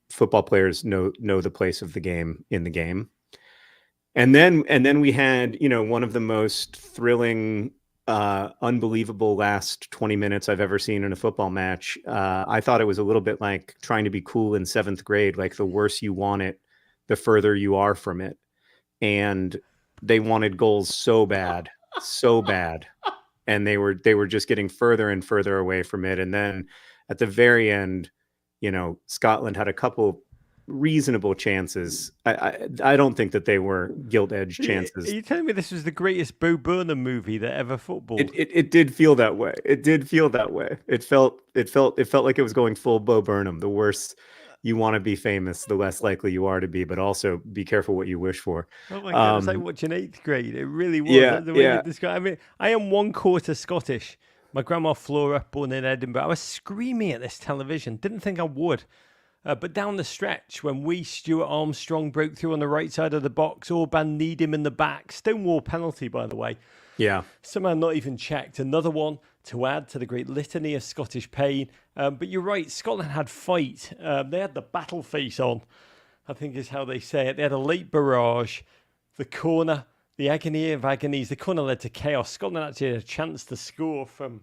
football players know the place of the game in the game, and then we had one of the most thrilling, unbelievable last 20 minutes I've ever seen in a football match. I thought it was a little bit like trying to be cool in 7th grade, like the worse you want it, the further you are from it. And they wanted goals so bad. And they were just getting further and further away from it. And then at the very end, Scotland had a couple reasonable chances. I don't think that they were gilt-edged chances. Are you telling me this was the greatest Bo Burnham movie that ever footballed? It did feel that way. It felt like it was going full Bo Burnham. The worse you want to be famous, the less likely you are to be, but also be careful what you wish for. Oh my God, it's like watching 8th grade. It really was. Yeah, the way you describe. I am 1/4 Scottish. My grandma Flora, born in Edinburgh, I was screaming at this television. Didn't think I would. But down the stretch, when Stuart Armstrong broke through on the right side of the box, Orban kneed him in the back. Stonewall penalty, by the way. Yeah. Somehow not even checked. Another one to add to the great litany of Scottish pain. But you're right, Scotland had fight. They had the battle face on, I think is how they say it. They had a late barrage, the corner, the agony of agonies. The corner led to chaos. Scotland actually had a chance to score from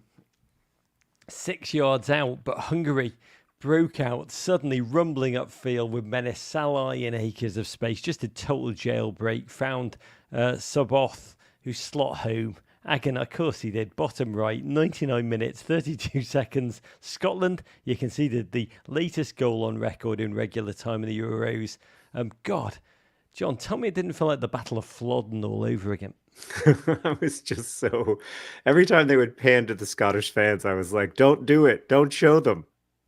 6 yards out, but Hungary broke out, suddenly rumbling upfield with Menace Salah in acres of space. Just a total jailbreak. Found Suboth, who slot home. Agon, of course he did. Bottom right, 99 minutes, 32 seconds. Scotland, you conceded the latest goal on record in regular time in the Euros. God, John, tell me it didn't feel like the Battle of Flodden all over again. I was just so... Every time they would pan to the Scottish fans, I was like, don't do it. Don't show them.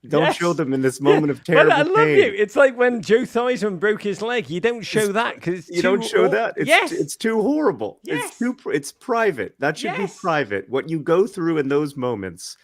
Don't show them in this moment of terrible pain. I love you. It's like when Joe Theismann broke his leg. You don't show that because you don't show that. It's too horrible. Yes. It's private. That should be private. What you go through in those moments,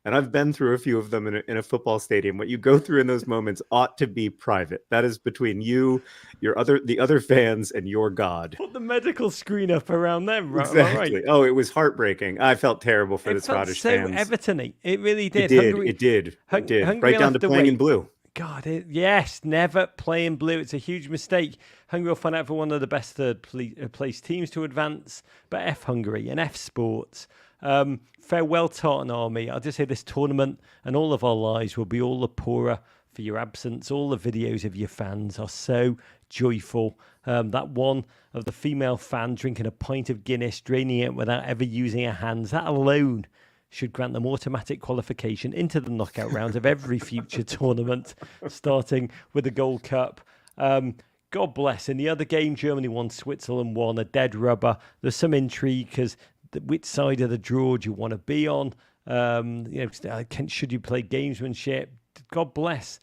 and I've been through a few of them in a football stadium. What you go through in those moments ought to be private. That is between you, the other fans, and your God. Put the medical screen up around them, right? Am I right? Exactly. Oh, it was heartbreaking. I felt terrible for It the felt Scottish so fans. Everton-y. It really It did. did. It did. It did. Hungary Right will down have to to playing in wait. blue. God, yes, never play in blue. It's a huge mistake. Hungary will find out for one of the best third place teams to advance, but F Hungary and F Sports. Farewell, Tartan Army. I'll just say this tournament and all of our lives will be all the poorer for your absence. All the videos of your fans are so joyful. That one of the female fan drinking a pint of Guinness, draining it without ever using her hands, that alone should grant them automatic qualification into the knockout rounds of every future tournament, starting with the Gold Cup. God bless. In the other game, Germany won, Switzerland won, a dead rubber. There's some intrigue because which side of the draw do you want to be on? Should you play gamesmanship? God bless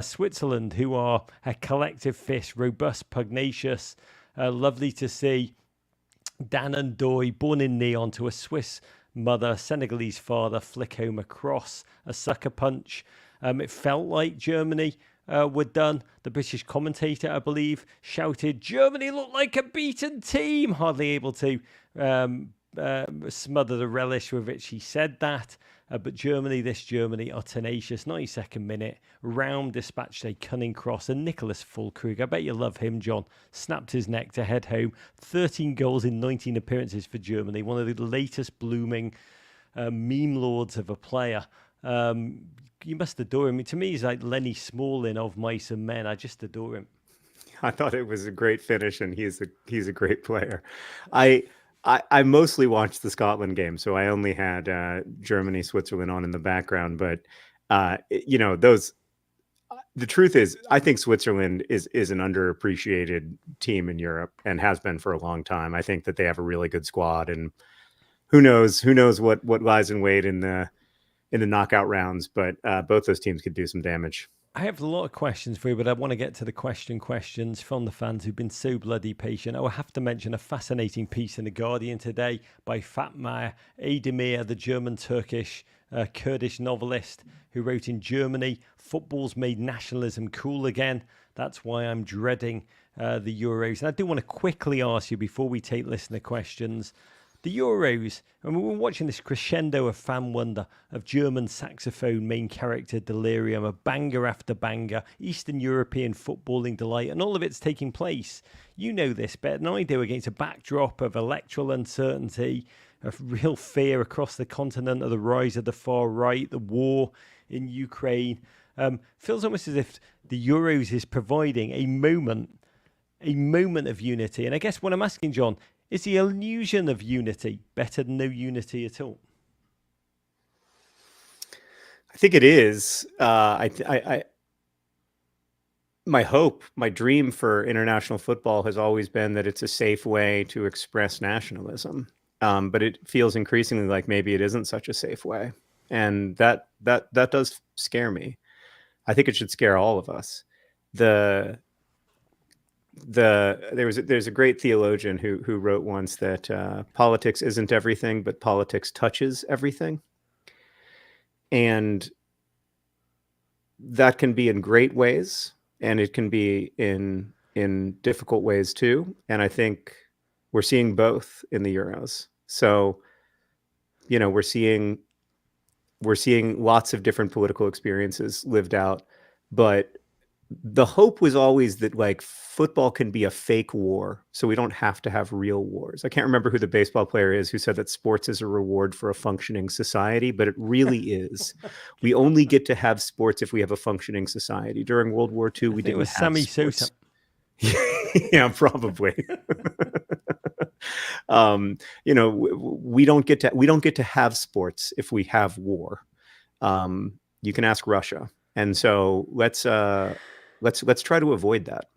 Switzerland, who are a collective fist, robust, pugnacious. Lovely to see Dan and Doy, born in Neon to a Swiss mother, Senegalese father, flick home a cross, a sucker punch. It felt like Germany were done. The British commentator, I believe, shouted, "Germany looked like a beaten team," hardly able to smother the relish with which he said that. But this Germany are tenacious. 92nd minute, Raum dispatched a cunning cross, and Nicholas Füllkrug, I bet you love him, John, snapped his neck to head home. 13 goals in 19 appearances for Germany, one of the latest blooming meme lords of a player. You must adore him. To me, he's like Lenny Smalling of Mice and Men. I just adore him. I thought it was a great finish, and he's a great player. I mostly watched the Scotland game, so I only had Germany, Switzerland on in the background. But the truth is, I think Switzerland is an underappreciated team in Europe and has been for a long time. I think that they have a really good squad, and who knows what lies in wait in the knockout rounds. But both those teams could do some damage. I have a lot of questions for you, but I want to get to the questions from the fans who've been so bloody patient. I will have to mention a fascinating piece in The Guardian today by Fatma Aydemir, the German-Turkish Kurdish novelist who wrote, "In Germany, football's made nationalism cool again. That's why I'm dreading the Euros." And I do want to quickly ask you before we take listener questions, the Euros, and we're watching this crescendo of fan wonder, of German saxophone main character delirium, of banger after banger, Eastern European footballing delight, and all of it's taking place. You know this better than I do, against a backdrop of electoral uncertainty, of real fear across the continent, of the rise of the far right, the war in Ukraine. Feels almost as if the Euros is providing a moment of unity. And I guess what I'm asking, John, is the illusion of unity better than no unity at all? I think it is. My hope, my dream for international football has always been that it's a safe way to express nationalism. But it feels increasingly like maybe it isn't such a safe way. And that does scare me. I think it should scare all of us. There's a great theologian who wrote once that politics isn't everything, but politics touches everything. And that can be in great ways, and it can be in difficult ways too. And I think we're seeing both in the Euros. So, we're seeing lots of different political experiences lived out, but the hope was always that like football can be a fake war, so we don't have to have real wars. I can't remember who the baseball player is who said that sports is a reward for a functioning society, but it really is. We only get to have sports if we have a functioning society. During World War II, we didn't have Sammy sports. Sosa. Yeah, probably. We don't get to have sports if we have war. You can ask Russia, and so let's try to avoid that.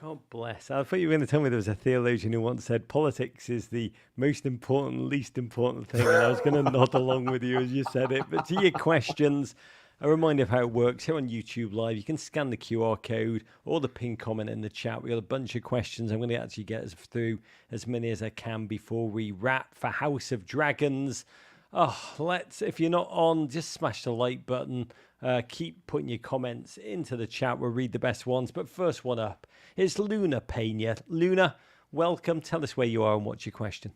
God bless. I thought you were going to tell me there was a theologian who once said politics is the most important, least important thing, and I was going to nod along with you as you said it. But to your questions, a reminder of how it works here on YouTube Live. You can scan the QR code or the pinned comment in the chat. We got a bunch of questions. I'm going to actually get us through as many as I can before we wrap. For House of Dragons, If you're not on, just smash the like button. Keep putting your comments into the chat. We'll read the best ones. But first one up is Luna Pena. Luna, welcome. Tell us where you are and what's your question.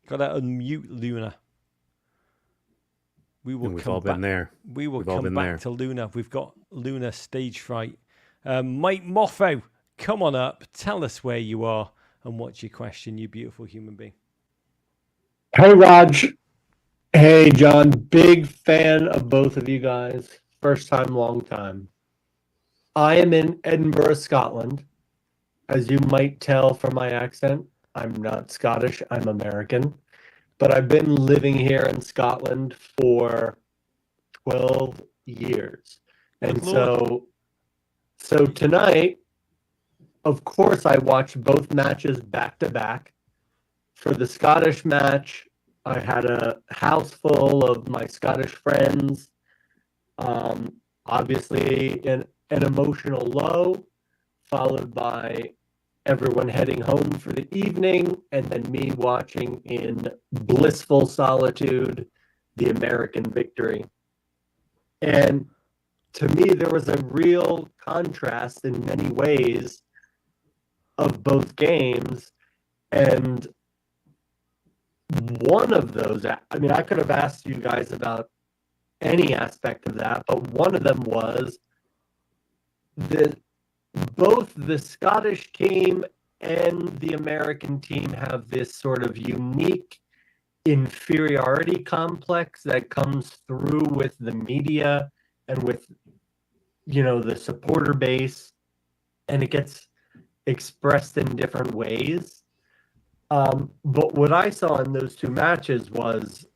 Got to unmute Luna. We've all been there. We will come back to Luna. We've got Luna stage fright. Mike Moffo, come on up. Tell us where you are and what's your question, you beautiful human being. Hey, Raj. Hey, John. Big fan of both of you guys. First time, long time. I am in Edinburgh, Scotland. As you might tell from my accent, I'm not Scottish, I'm American. But I've been living here in Scotland for 12 years. And so tonight, of course, I watched both matches back to back. For the Scottish match, I had a house full of my Scottish friends. Obviously, an emotional low, followed by everyone heading home for the evening, and then me watching in blissful solitude the American victory. And to me, there was a real contrast in many ways of both games. And one of those, I mean, I could have asked you guys about any aspect of that, but one of them was that both the Scottish team and the American team have this sort of unique inferiority complex that comes through with the media and with, the supporter base, and it gets expressed in different ways. But what I saw in those two matches was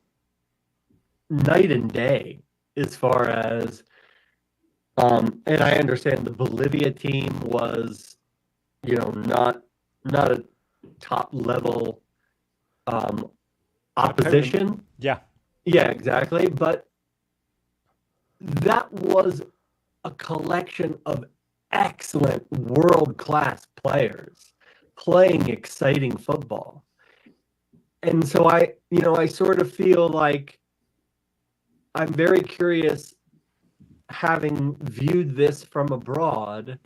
night and day as far as and I understand the Bolivia team was, not a top level opposition. Yeah, exactly. But that was a collection of excellent world-class players playing exciting football. And so I sort of feel like I'm very curious, having viewed this from abroad,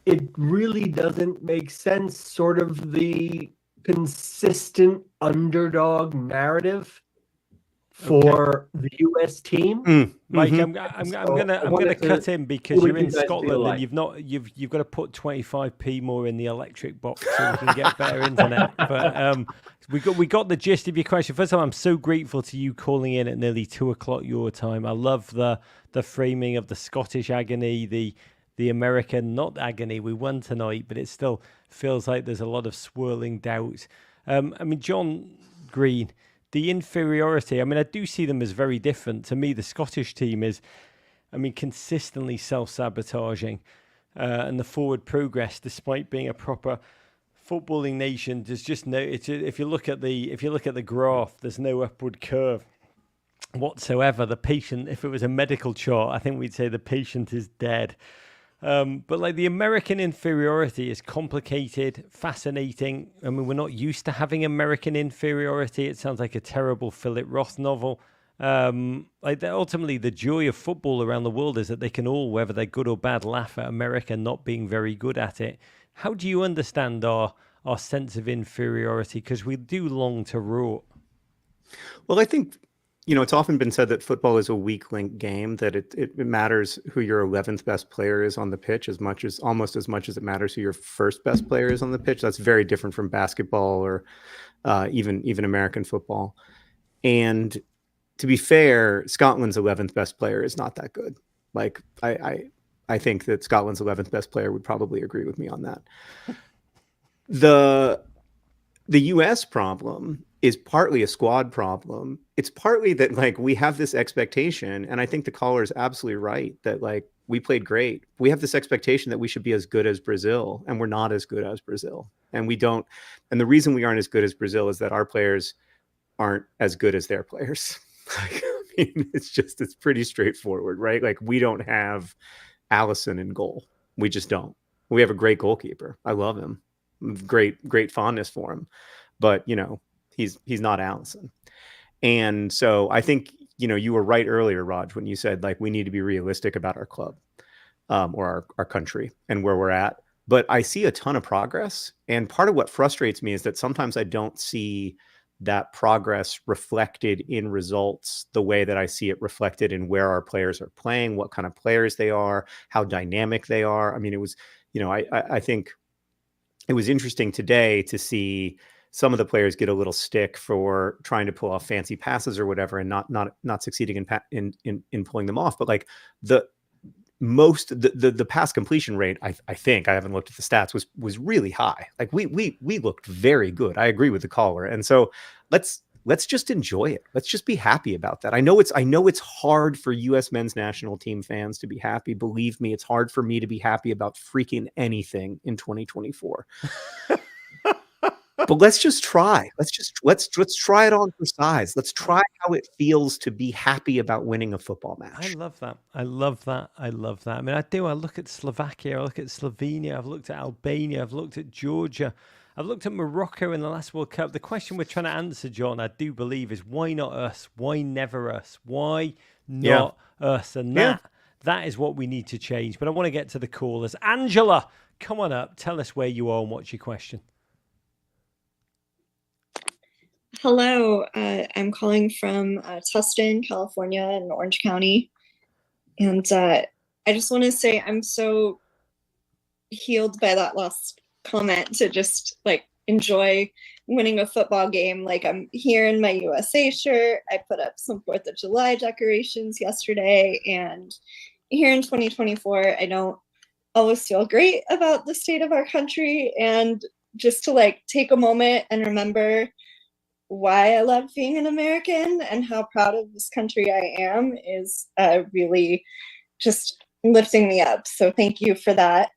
it really doesn't make sense, sort of the consistent underdog narrative for the US team. Mike, I'm gonna cut in because you're in Scotland and you've got to put 25p more in the electric box so you can get better internet. But we got the gist of your question. First of all, I'm so grateful to you calling in at nearly 2:00 your time. I love the framing of the Scottish agony, the American not agony. We won tonight, but it still feels like there's a lot of swirling doubt. I mean, John Green, the inferiority, I mean, I do see them as very different. To me, the Scottish team is, consistently self-sabotaging. And the forward progress, despite being a proper footballing nation, there's just no, if you look at the graph, there's no upward curve whatsoever. The patient, if it was a medical chart, I think we'd say the patient is dead. But like the American inferiority is complicated, fascinating. I mean, we're not used to having American inferiority. It sounds like a terrible Philip Roth novel. Ultimately, the joy of football around the world is that they can all, whether they're good or bad, laugh at America not being very good at it. How do you understand our sense of inferiority? Because we do long to rot. Well, I think, it's often been said that football is a weak link game, that it matters who your 11th best player is on the pitch almost as much as it matters who your first best player is on the pitch. That's very different from basketball or even American football. And to be fair, Scotland's 11th best player is not that good. Like, I think that Scotland's 11th best player would probably agree with me on that. The US problem is partly a squad problem. It's partly that we have this expectation, and I think the caller is absolutely right, that we played great. We have this expectation that we should be as good as Brazil, and we're not as good as Brazil. And we don't. And the reason we aren't as good as Brazil is that our players aren't as good as their players. It's pretty straightforward, right? We don't have Allison in goal. We just don't. We have a great goalkeeper. I love him. great fondness for him, but he's not Allison. And so I think you were right earlier, Raj, when you said like we need to be realistic about our club, or our country and where we're at. But I see a ton of progress, and part of what frustrates me is that sometimes I don't see that progress reflected in results the way that I see it reflected in where our players are playing, what kind of players they are, how dynamic they are. I mean, it was, I think it was interesting today to see some of the players get a little stick for trying to pull off fancy passes or whatever, and not succeeding in pulling them off. But like the pass completion rate, I think, I haven't looked at the stats, was really high. Like we looked very good. I agree with the caller. And so let's just enjoy it. Let's just be happy about that. I know it's hard for US men's national team fans to be happy. Believe me, it's hard for me to be happy about freaking anything in 2024. But let's just try. Let's try it on for size. Let's try how it feels to be happy about winning a football match. I love that. I love that. I love that. I mean, I look at Slovakia, I look at Slovenia, I've looked at Albania, I've looked at Georgia, I've looked at Morocco in the last World Cup. The question we're trying to answer, John, I do believe, is why not us? Why never us? Why not us? And that is what we need to change. But I want to get to the callers. Angela, come on up. Tell us where you are and what's your question. Hello, I'm calling from Tustin, California, in Orange County. And I just want to say I'm so healed by that last comment to just like enjoy winning a football game. Like, I'm here in my USA shirt. I put up some 4th of July decorations yesterday. And here in 2024, I don't always feel great about the state of our country. And just to like take a moment and remember why I love being an American and how proud of this country I am is really just lifting me up. So thank you for that.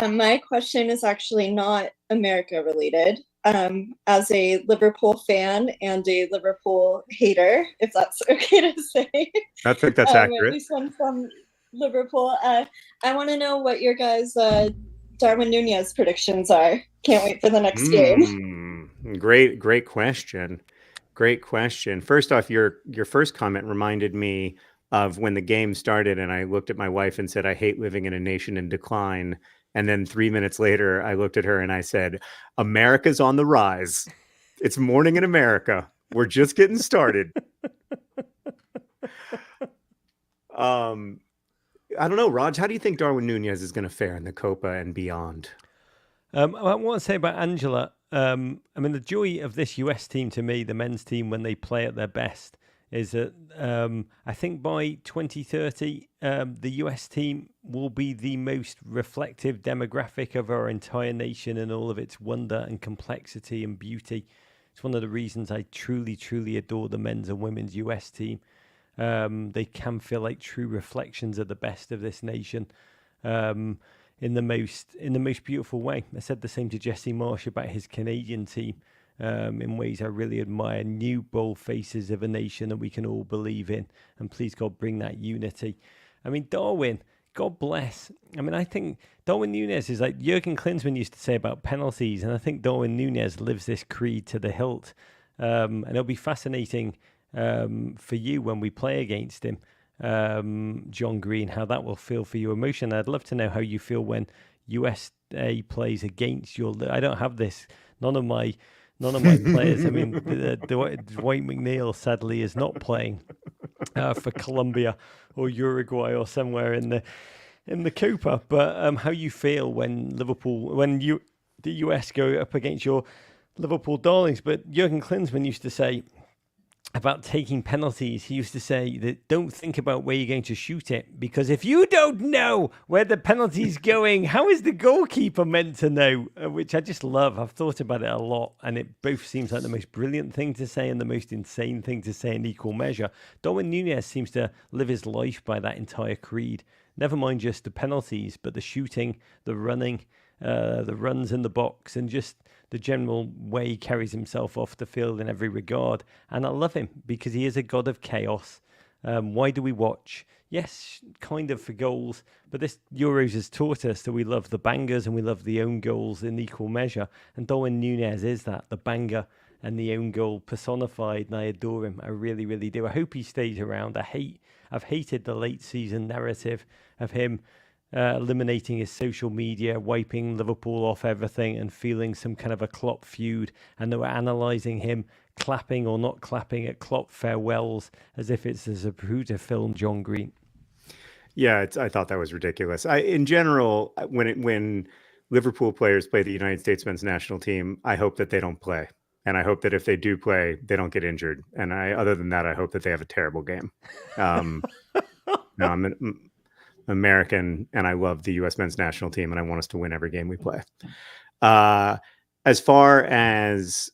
My question is actually not America related. As a Liverpool fan and a Liverpool hater, if that's okay to say. I think that's accurate. At least one from Liverpool. I want to know what your guys' Darwin Nunez predictions are. Can't wait for the next game. Great question. Great question. First off, your first comment reminded me of when the game started and I looked at my wife and said, I hate living in a nation in decline. And then 3 minutes later, I looked at her and I said, America's on the rise. It's morning in America. We're just getting started. I don't know, Raj, how do you think Darwin Nunez is going to fare in the Copa and beyond? I want to say about Angela, I mean, the joy of this US team to me, the men's team, when they play at their best, is that I think by 2030, the US team will be the most reflective demographic of our entire nation and all of its wonder and complexity and beauty. It's one of the reasons I truly, truly adore the men's and women's US team. They can feel like true reflections of the best of this nation in the most beautiful way. I said the same to Jesse Marsh about his Canadian team. In ways I really admire, new bold faces of a nation that we can all believe in, and please God bring that unity. I mean, Darwin, God bless. I mean, I think Darwin Nunez is like Jurgen Klinsmann used to say about penalties, and I think Darwin Nunez lives this creed to the hilt. And it'll be fascinating for you when we play against him, John Green, how that will feel for you emotionally. I'd love to know how you feel when USA plays against your. I don't have this. None of my players. I mean, Dwight McNeil sadly is not playing for Colombia or Uruguay or somewhere in the Copa. But how you feel when the US go up against your Liverpool darlings? But Jurgen Klinsmann used to say about taking penalties, he used to say that don't think about where you're going to shoot it, because if you don't know where the penalty's going, how is the goalkeeper meant to know? Which I just love. I've thought about it a lot, and it both seems like the most brilliant thing to say and the most insane thing to say in equal measure. Darwin Nunez seems to live his life by that entire creed. Never mind just the penalties, but the shooting, the running, the runs in the box, and just the general way he carries himself off the field in every regard. And I love him because he is a god of chaos. Why do we watch? Yes, kind of for goals, but this Euros has taught us that we love the bangers and we love the own goals in equal measure. And Darwin Núñez is that, the banger and the own goal personified, and I adore him. I really, really do. I hope he stays around. I've hated the late season narrative of him eliminating his social media, wiping Liverpool off everything and feeling some kind of a Klopp feud. And they were analysing him clapping or not clapping at Klopp farewells as if it's a Zapruder film, John Green. Yeah, I thought that was ridiculous. In general, when Liverpool players play the United States men's national team, I hope that they don't play. And I hope that if they do play, they don't get injured. And other than that, I hope that they have a terrible game. No, I'm an American, and I love the U.S. men's national team, and I want us to win every game we play. As far as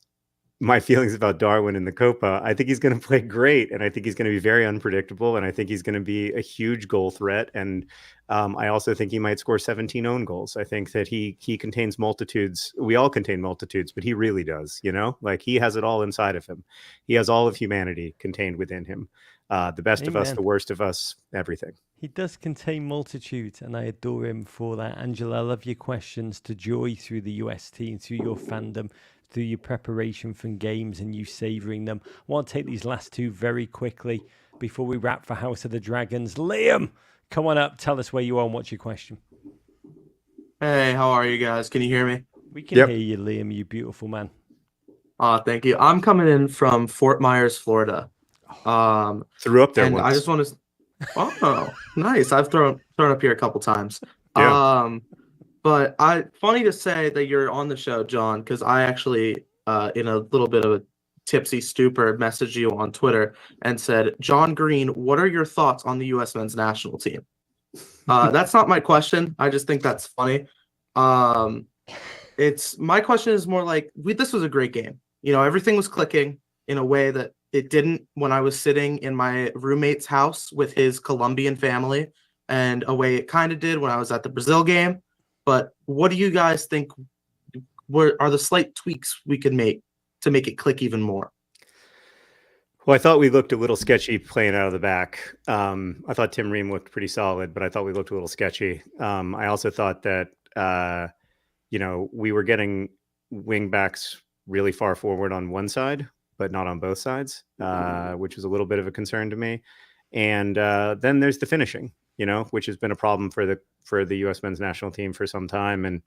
my feelings about Darwin in the Copa, I think he's going to play great, and I think he's going to be very unpredictable, and I think he's going to be a huge goal threat. And I also think he might score 17 own goals. I think that he contains multitudes. We all contain multitudes, but he really does. Like he has it all inside of him. He has all of humanity contained within him. The best of us, the worst of us, everything. He does contain multitudes, and I adore him for that. Angela, I love your questions to Joy through the US team, through your fandom, through your preparation for games and you savouring them. I want to take these last two very quickly before we wrap for House of the Dragons. Liam, come on up. Tell us where you are and what's your question. Hey, how are you guys? Can you hear me? We can hear you, Liam, you beautiful man. Thank you. I'm coming in from Fort Myers, Florida. Threw up there and once. I just want to... Oh, nice. I've thrown up here a couple times. Yeah. But funny to say that you're on the show, John, because I actually, in a little bit of a tipsy stupor, messaged you on Twitter and said, John Green, what are your thoughts on the U.S. men's national team? That's not my question. I just think that's funny. My question is more like, this was a great game. Everything was clicking in a way that it didn't when I was sitting in my roommate's house with his Colombian family, and a way it kind of did when I was at the Brazil game. But what do you guys think are the slight tweaks we could make to make it click even more? Well, I thought we looked a little sketchy playing out of the back. I thought Tim Ream looked pretty solid, but I thought we looked a little sketchy. I also thought that, we were getting wing backs really far forward on one side, but not on both sides, which was a little bit of a concern to me. And then there's the finishing, which has been a problem for the U.S. men's national team for some time. And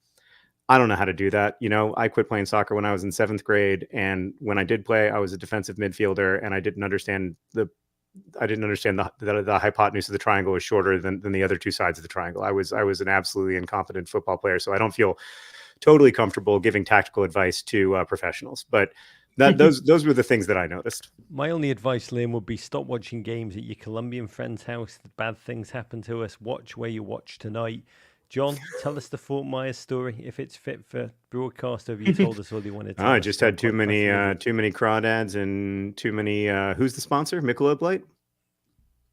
I don't know how to do that. I quit playing soccer when I was in 7th grade. And when I did play, I was a defensive midfielder, and I didn't understand the hypotenuse of the triangle was shorter than the other two sides of the triangle. I was an absolutely incompetent football player. So I don't feel totally comfortable giving tactical advice to professionals, but those were the things that I noticed. My only advice, Liam, would be stop watching games at your Colombian friend's house. Bad things happen to us. Watch where you watch tonight. John, tell us the Fort Myers story if it's fit for broadcast. Have you told us all you wanted to? I just had too many crawdads and too many. Who's the sponsor? Michelob Light.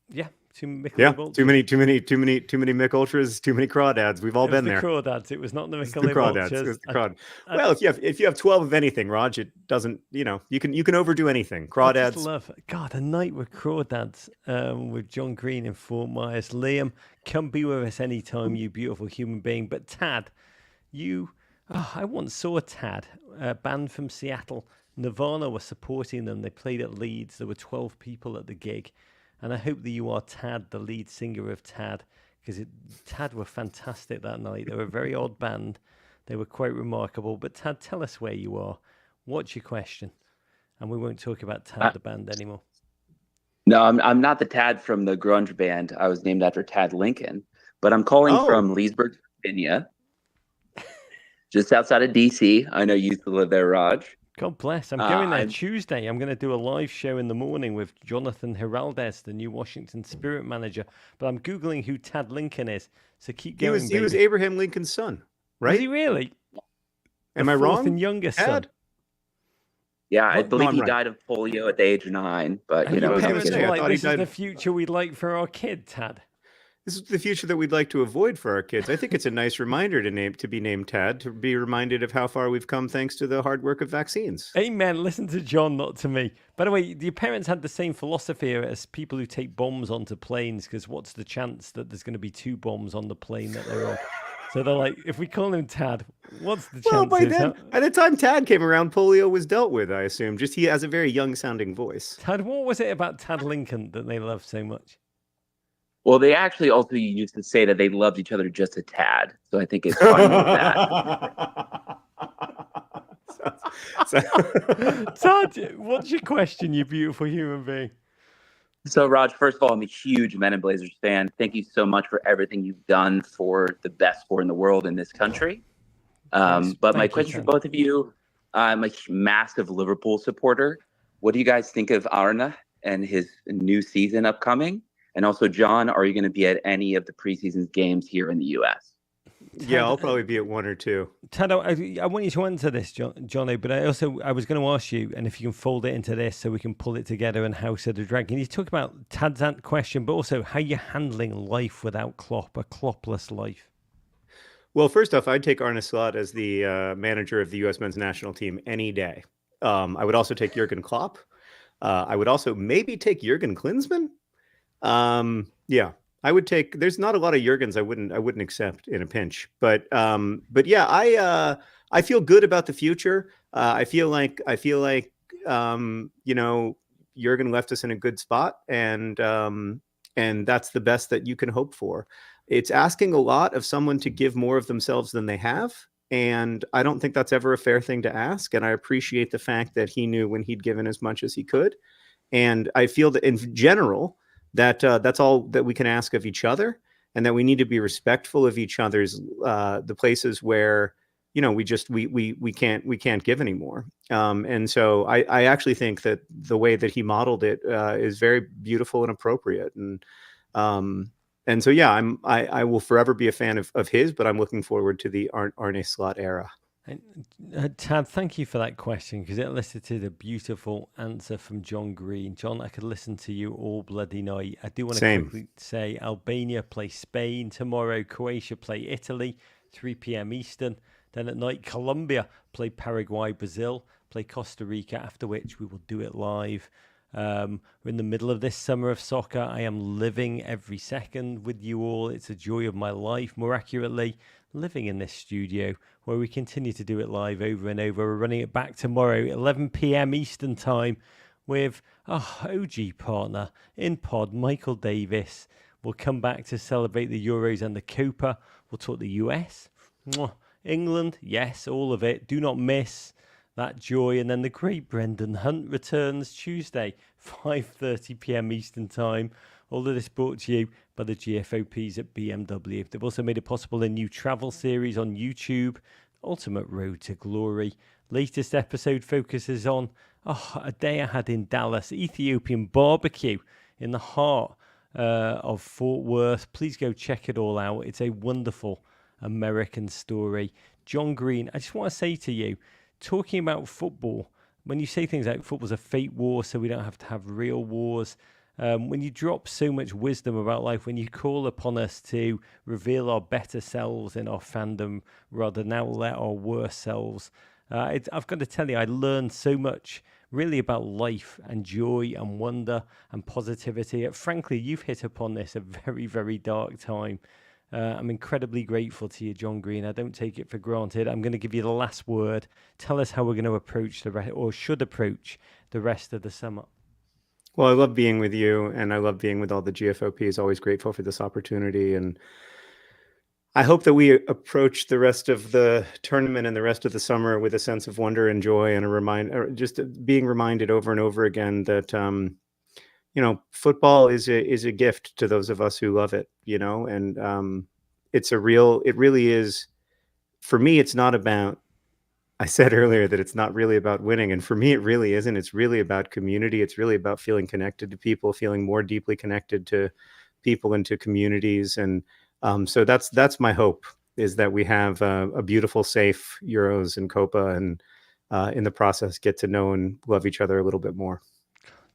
Yeah. Too many Mick Ultras, too many crawdads. We've all been there. Crawdads. It was not the Michelob Crawdads. Ultras. Well, if you have 12 of anything, Raj, it doesn't. You can overdo anything. Crawdads. I just love a night with crawdads with John Green in Fort Myers. Liam, come be with us anytime, you beautiful human being. But Tad, I once saw Tad, a band from Seattle. Nirvana were supporting them. They played at Leeds. There were 12 people at the gig. And I hope that you are Tad, the lead singer of Tad, because Tad were fantastic that night. They were a very odd band. They were quite remarkable. But Tad, tell us where you are. What's your question? And we won't talk about Tad, the band, anymore. No, I'm not the Tad from the grunge band. I was named after Tad Lincoln. But I'm calling from Leesburg, Virginia, just outside of D.C. I know you used to live there, Raj. God bless. I'm going there Tuesday. I'm going to do a live show in the morning with Jonathan Heraldez, the new Washington Spirit manager. But I'm Googling who Tad Lincoln is. So keep going, He was Abraham Lincoln's son, right? Was he really? Am I wrong? And youngest son. Yeah, I believe he died of polio at the age of 9. But, this is the future we'd like for our kid, Tad. This is the future that we'd like to avoid for our kids. I think it's a nice reminder to be named Tad, to be reminded of how far we've come thanks to the hard work of vaccines. Amen. Listen to John, not to me. By the way, your parents had the same philosophy as people who take bombs onto planes, because what's the chance that there's going to be 2 bombs on the plane that they're on? So they're like, if we call him Tad, what's the Well, chances? by the time Tad came around, polio was dealt with, I assume. Just he has a very young-sounding voice. Tad, what was it about Tad Lincoln that they loved so much? Well, they actually also used to say that they loved each other just a tad. So I think it's funny with that. Tad, what's your question, you beautiful human being? So, Raj, first of all, I'm a huge Men in Blazers fan. Thank you so much for everything you've done for the best sport in the world in this country. But my question for both of you, I'm a massive Liverpool supporter. What do you guys think of Arne and his new season upcoming? And also, John, are you going to be at any of the preseason games here in the U.S.? Yeah, I'll probably be at 1 or 2. Tad, I want you to answer this, Johnny, but I was going to ask you, and if you can fold it into this so we can pull it together and House of the Dragon. You talk about Tad's question, but also how you're handling life without Klopp, a Kloppless life. Well, first off, I'd take Arne Slot as the manager of the U.S. men's national team any day. I would also take Jurgen Klopp. I would also maybe take Jurgen Klinsmann. Yeah, I would take. There's not a lot of Jurgens I wouldn't accept in a pinch, but yeah, I feel good about the future. I feel like Jurgen left us in a good spot, and that's the best that you can hope for. It's asking a lot of someone to give more of themselves than they have, and I don't think that's ever a fair thing to ask. And I appreciate the fact that he knew when he'd given as much as he could, and I feel that in general, that that's all that we can ask of each other, and that we need to be respectful of each other's the places where we can't give anymore. And so I actually think that the way that he modeled it is very beautiful and appropriate. And so yeah, I will forever be a fan of his, but I'm looking forward to the Arne Slot era. Tad, thank you for that question, because it elicited a beautiful answer from John Green. John, I could listen to you all bloody night. I do want to quickly say Albania play Spain tomorrow, Croatia play Italy, 3 p.m. Eastern. Then at night, Colombia play Paraguay, Brazil play Costa Rica, after which we will do it live. We're in the middle of this summer of soccer. I am living every second with you all. It's a joy of my life, more accurately, living in this studio where we continue to do it live over and over. We're running it back tomorrow, 11 p.m. Eastern time, with our OG partner in pod, Michael Davis. We'll come back to celebrate the Euros and the Copa. We'll talk the US, England, yes, all of it. Do not miss that joy. And then the great Brendan Hunt returns Tuesday, 5:30 p.m. Eastern time. All of this brought to you by the GFOPs at BMW. They've also made it possible a new travel series on YouTube, Ultimate Road to Glory. Latest episode focuses on a day I had in Dallas, Ethiopian barbecue in the heart of Fort Worth. Please go check it all out. It's a wonderful American story. John Green, I just want to say to you, talking about football, when you say things like football's a fake war so we don't have to have real wars, when you drop so much wisdom about life, when you call upon us to reveal our better selves in our fandom rather than outlet our worst selves, I've got to tell you, I learned so much really about life and joy and wonder and positivity. Frankly, you've hit upon this a very, very dark time. I'm incredibly grateful to you, John Green. I don't take it for granted. I'm going to give you the last word. Tell us how we're going to approach should approach the rest of the summer. Well, I love being with you, and I love being with all the GFOPs. Always grateful for this opportunity, and I hope that we approach the rest of the tournament and the rest of the summer with a sense of wonder and joy, and just being reminded over and over again that football is a gift to those of us who love it. And it really is. For me, it's not about. I said earlier that it's not really about winning. And for me, it really isn't. It's really about community. It's really about feeling connected to people, feeling more deeply connected to people and to communities. And so that's my hope, is that we have a beautiful, safe Euros and Copa, and in the process, get to know and love each other a little bit more.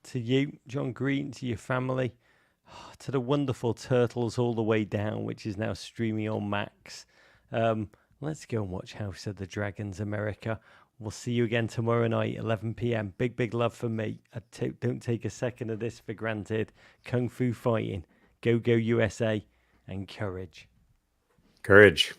To you, John Green, to your family, to the wonderful Turtles All the Way Down, which is now streaming on Max. Let's go and watch House of the Dragons America. We'll see you again tomorrow night, 11 p.m. Big love from me. Don't take a second of this for granted. Kung Fu fighting. Go USA, and courage. Courage.